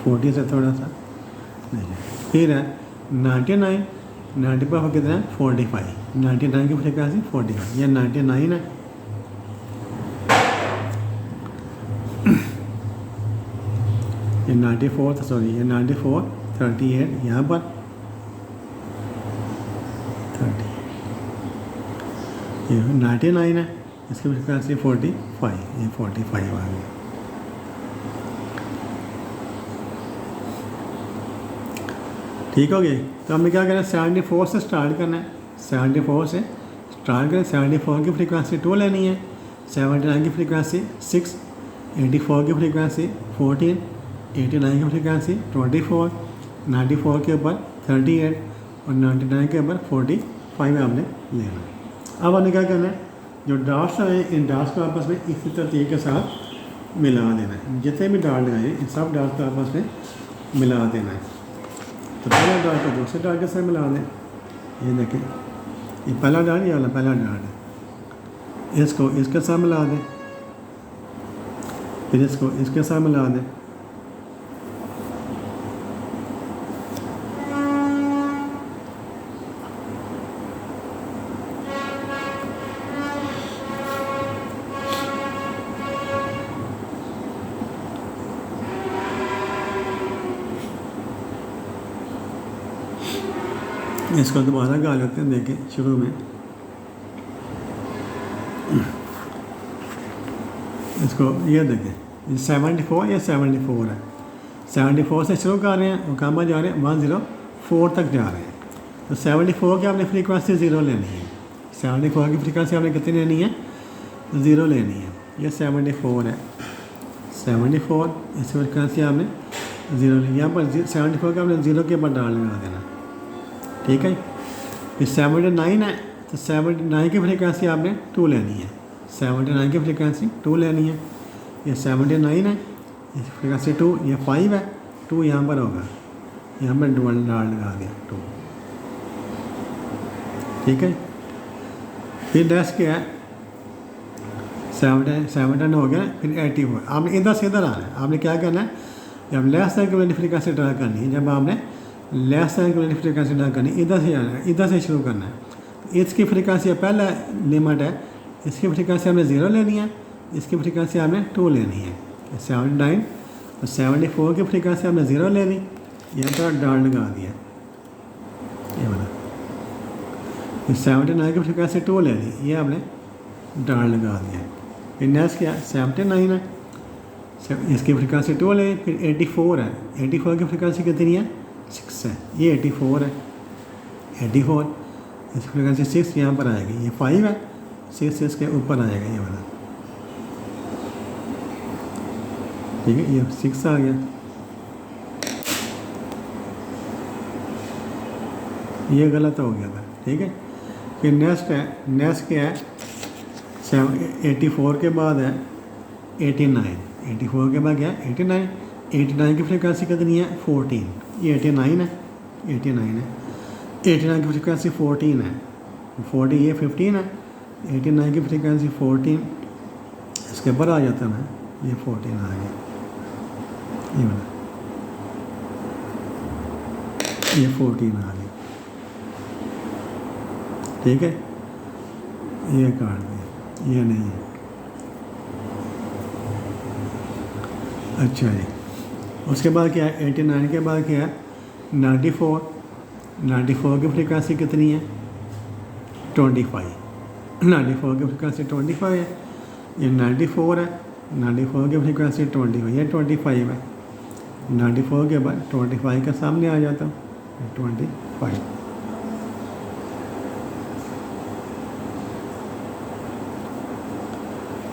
40 से थोड़ा सा नहीं। फिर है 99, 90 पर कितना है 45, 99 की फ्रीक्वेंसी 45, यह 99 है। ये 94 सॉरी ये 94 38 यहाँ पर 30, ये 99 है, इसकी फ्रीक्वेंसी 45, ये 45 आ गया। ठीक हो गई। तो हमें क्या करना है 74 से स्टार्ट करना है, 74 से स्टार्ट करें। 74 की फ्रीक्वेंसी 2 लेनी है, 79 की फ्रीक्वेंसी 6, 84 की फ्रीक्वेंसी 14, 89 की फ्रीक्वेंसी 24, 94 के ऊपर 38 और 99 के ऊपर 45 आपने लेना है। अब हमने क्या करना है, जो डॉट्स हैं इन डॉट्स को आपस में इसी तरतीब के साथ मिला देना है। जितने भी डॉट लगाए इन सब डॉट्स को आपस में मिला देना है। तो पहला डॉट को दूसरे डॉट के साथ मिला दें, ये देखें ये पहला डॉट, ये वाला पहला डॉट है, इसको इसके साथ मिला दें, फिर इसको इसके साथ मिला दें, इसको दोबारा गा लेते हैं। देखें शुरू में इसको ये देखें 74 या 74 है, 74 से शुरू कर रहे हैं और कहाँ पर जा रहे हैं 104 तक जा रहे हैं। तो 74 की आपने फ्रीक्वेंसी 0 लेनी है, 74 की फ्रीक्वेंसी आपने कितनी लेनी है 0 लेनी है। ये 74 है, 74 इस फ्रीक्वेंसी आपने 0 लेनी, यहाँ पर 74 का आपने 0 के ऊपर डाल लगा देना। ठीक है। फिर 79 है, तो 79 की फ्रीक्वेंसी आपने 2 लेनी है, 79 की फ्रीक्वेंसी 2 लेनी है। ये 79 है, इस फ्रीक्वेंसी 2, ये 5 है, 2 यहाँ पर होगा, यहाँ पर डबल डाल लगा दिया 2। ठीक है। फिर नेक्स्ट क्या है 7 हो गया। फिर 84 आपने इधर से इधर आना है। आपने क्या करना है, जब लेस दैन की फ्रीक्वेंसी ड्रा करनी है, जब आपने लेस दैन की फ्रीक्वेंसी ड्रा करनी है, इधर से आना है, इधर से शुरू करना है। इसकी फ्रीक्वेंसी पहला लिमिट है, इसकी फ्रीक्वेंसी आपने 0 लेनी है, इसकी फ्रीक्वेंसी आपने 2 लेनी है। 79 तो 74 की फ्रीक्वेंसी आपने 0 लेनी, यहाँ पर डाल लगा दिया ये वाला। फिर 79 की फ्रीक्वेंसी 2 लेनी, ये आपने डाल लगा दिया। फिर नेक्स्ट क्या 79 है, इसकी फ्रीक्वेंसी 2 ले। फिर 84 है, 84 की फ्रीक्वेंसी कितनी है 6 है, ये 84 है, 84 इसकी फ्रीक्वेंसी 6 यहाँ पर आएगी। ये 5 है, 6 इसके ऊपर आएगा ये वाला। ठीक है, ये 6 आ गया, ये गलत हो गया था। ठीक है। फिर नेक्स्ट है, नेक्स्ट क्या है 84 के बाद है 89, 84 के बाद क्या है 89, 89 की फ्रीक्वेंसी कितनी है 14, ये 89 है, 89 है, 89 की फ्रीक्वेंसी 14 है, 40 ये 15 है, 89 की फ्रीक्वेंसी 14 इसके ऊपर आ जाता है, ये 14 आ गया ये वाला, ये 14 आ गया। ठीक है, ये काट दिया, ये नहीं है। अच्छा जी, उसके बाद क्या है 89 के बाद क्या है 94, 94 की फ्रीक्वेंसी कितनी है 25, 94 की फ्रीक्वेंसी 25 है, ये 94 है, 94 की फ्रीक्वेंसी 20 ये 25 है, 94 के बाद 25 के सामने आ जाता हूँ 25,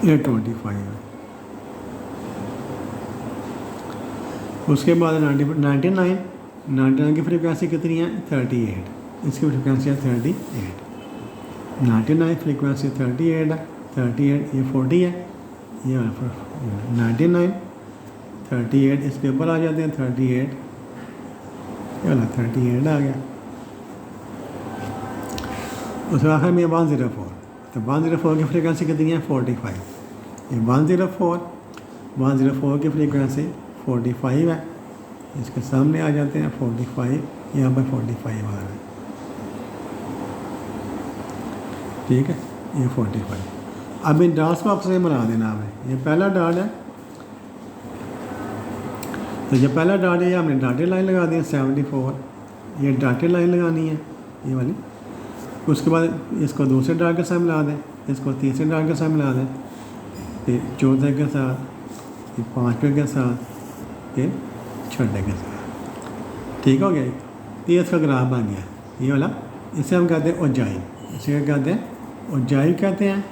ये 25 है। उसके बाद 99 की फ्रीक्वेंसी कितनी है 38, इसकी फ्रीक्वेंसी है 38, 99 फ्रीक्वेंसी 38 है, 38 ये 40 है, ये 99 38 इसके ऊपर आ जाते हैं 38, ये वाला 38 आ गया। उसके आखिर में 104, तो 104 की फ्रीक्वेंसी कितनी है 45। ये 104 की फ्रीक्वेंसी 45 है, इसके सामने आ जाते हैं 45, यहाँ पर 45 आ रहा है, ठीक है, ये 45। अब इन डॉट्स को आपस में मिला देना हमें। ये पहला डॉट है, तो ये पहला डॉट है, हमने डॉटेड लाइन लगा दी है 74, ये डॉटेड लाइन लगानी है ये वाली। उसके बाद इसको दूसरे डॉट के साथ मिला दें, इसको तीसरे डॉट के साथ मिला दें, फिर चौथे के साथ, फिर पाँचवें के साथ, फिर छठे के साथ, ठीक हो गया। ये इसका ग्राफ बन गया ये वाला। इसे हम कहते हैं ओजाइव, इसे क्या कहते हैं ओजाइव कहते हैं,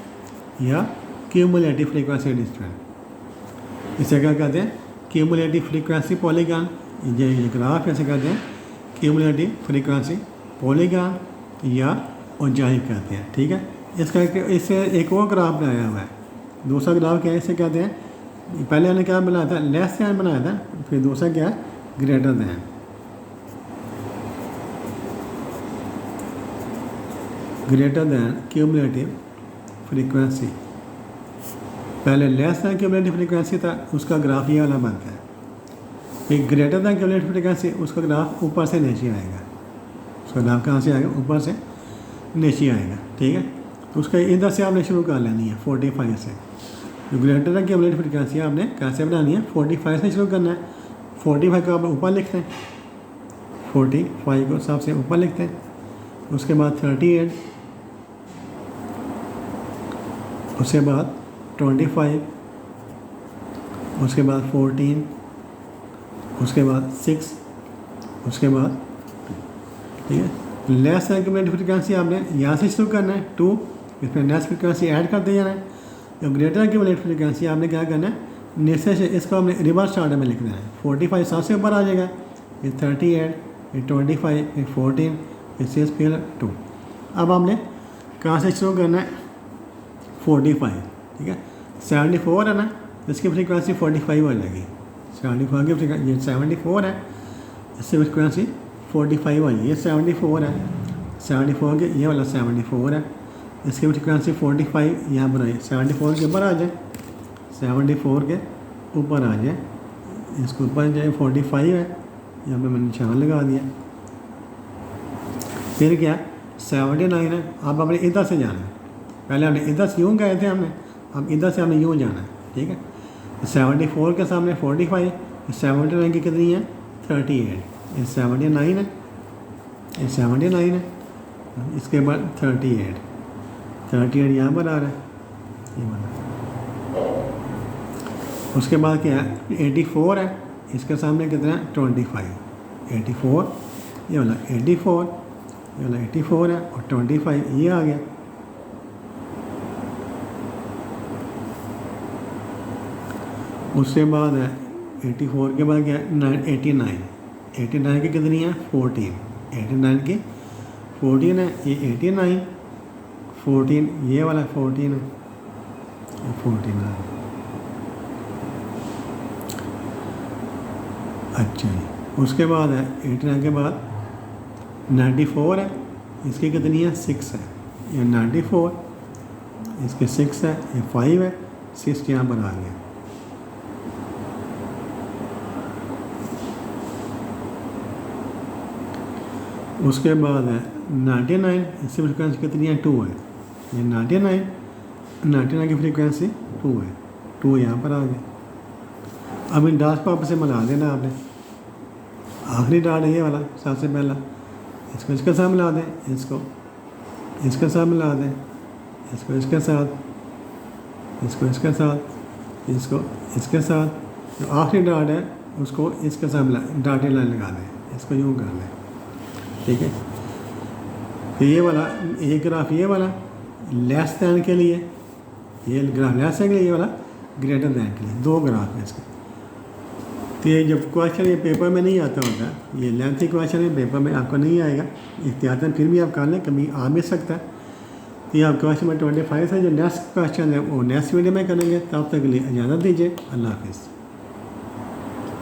या क्यूमुलेटिव फ्रीक्वेंसी डिस्ट्रीब्यूशन। इसे क्या कहते हैं क्यूमुलेटिव फ्रीक्वेंसी पॉलीगॉन। ये ग्राफ ऐसे कहते हैं क्यूमुलेटिव फ्रीक्वेंसी पॉलीगॉन या ओजाइव कहते हैं, ठीक है। इससे एक और ग्राफ बनाया हुआ है, दूसरा ग्राफ क्या है, इसे कहते हैं, पहले हमने क्या बनाया था लेस दैन बनाया था, फिर दूसरा क्या है greater than. Greater than cumulative frequency, पहले लेस दैन क्यूमुलेटिव फ्रीक्वेंसी था, उसका ग्राफ ये वाला बनता है। फिर ग्रेटर दैन क्यूमुलेटिव फ्रीक्वेंसी, उसका ग्राफ ऊपर से नीचे आएगा, उसका ग्राफ कहाँ से आएगा ऊपर से नीचे आएगा, ठीक है। तो उसका इधर से आपने शुरू कर लेनी है 45 से। जो ग्रेटर दैन क्यूमुलेटिव फ्रीक्वेंसी आपने कैसे बनानी है 45 से शुरू करना है। 45 को आप ऊपर लिखते हैं, 45 को सबसे ऊपर लिखते हैं, उसके बाद 38, उसके बाद 25, उसके बाद 14, उसके बाद 6, उसके बाद, ठीक है। लेस दैन क्यूमुलेटिव फ्रीक्वेंसी आपने यहाँ से शुरू करना है 2, इसमें नेक्स्ट फ्रीक्वेंसी ऐड करते जाना है। जो ग्रेटर दैन क्यूमुलेटिव फ्रीक्वेंसी आपने क्या करना है नीचे से इसको हमने रिवर्स ऑर्डर में लिखना है। 45 सबसे ऊपर आ जाएगा, फिर 38, फिर 25, फिर 14, फिर 6, फिर 2। अब हमने कहाँ से शुरू करना है 45, ठीक है। 74 है ना, इसकी फ्रीक्वेंसी 45 हो जाएगी। 74 की फ्रीक्वेंसी, ये 74 है, इसकी फ्रीक्वेंसी 45 हो जाएगी। ये 74 है, 74 के ये वाला 74 है, इसकी फ्रीक्वेंसी 45 यहाँ पर आई, 74 के ऊपर आ जाए, 74 के ऊपर आ जाए, इसके ऊपर जाए 45 है, यहाँ पे मैंने निशान लगा दिया। फिर क्या 79 है। अब हमने इधर से जाना है, पहले हमने इधर से यूँ गए थे हमने, अब इधर से हमने यूँ जाना है, ठीक है। 74 के सामने 45, 79 की कितनी है 38, ये 79 है, ये 79 है, इसके बाद 38 यहाँ पर आ रहा है, ये वाला। उसके बाद क्या है 84 है, इसके सामने कितना है 25, 84, ये वाला 84, ये वाला 84 है, और 25 ये आ गया। उसके बाद है 84 के बाद क्या है 89 की कितनी है 14, 89 की 14 है, ये 89, 14 ये वाला 14 है, 14 है। अच्छा जी, उसके बाद है 89 के बाद 94 है, इसकी कितनी है 6 है, ये 94, इसके 6 है, ये 5 है, 6 यहाँ पर आ गया। उसके बाद है 99, इसकी फ्रीक्वेंसी कितनी है 2 है, ये 99 की फ्रीक्वेंसी 2 है, 2 यहाँ पर आ गया। अब इन डॉट्स को आपस से मिला देना आपने। आखिरी डॉट है ये वाला सबसे पहला, इसको इसके साथ मिला दें, इसको इसके साथ मिला दें, इसको इसके साथ, इसको इसके साथ, इसको इसके साथ। जो आखिरी डॉट है उसको इसके साथ मिला, डॉटेड लाइन लगा दें, इसको यूँ कर लें, ठीक है। तो ये वाला एक ग्राफ ये वाला लेस दैन के लिए, ये ग्राफ लेस दैन के लिए, ये वाला ग्रेटर दैन के लिए, दो ग्राफ है इसके। तो ये जब क्वेश्चन ये पेपर में नहीं आता होता, ये लेंथी क्वेश्चन है पेपर में आपको नहीं आएगा, एहतियातन फिर भी आप कर लें, कभी आ भी सकता है। तो ये आप क्वेश्चन नंबर 25 है, जो नेक्स्ट क्वेश्चन है वो नेक्स्ट वीडियो में करेंगे। तब तक के लिए इजाज़त दीजिए, अल्लाह हाफिज़।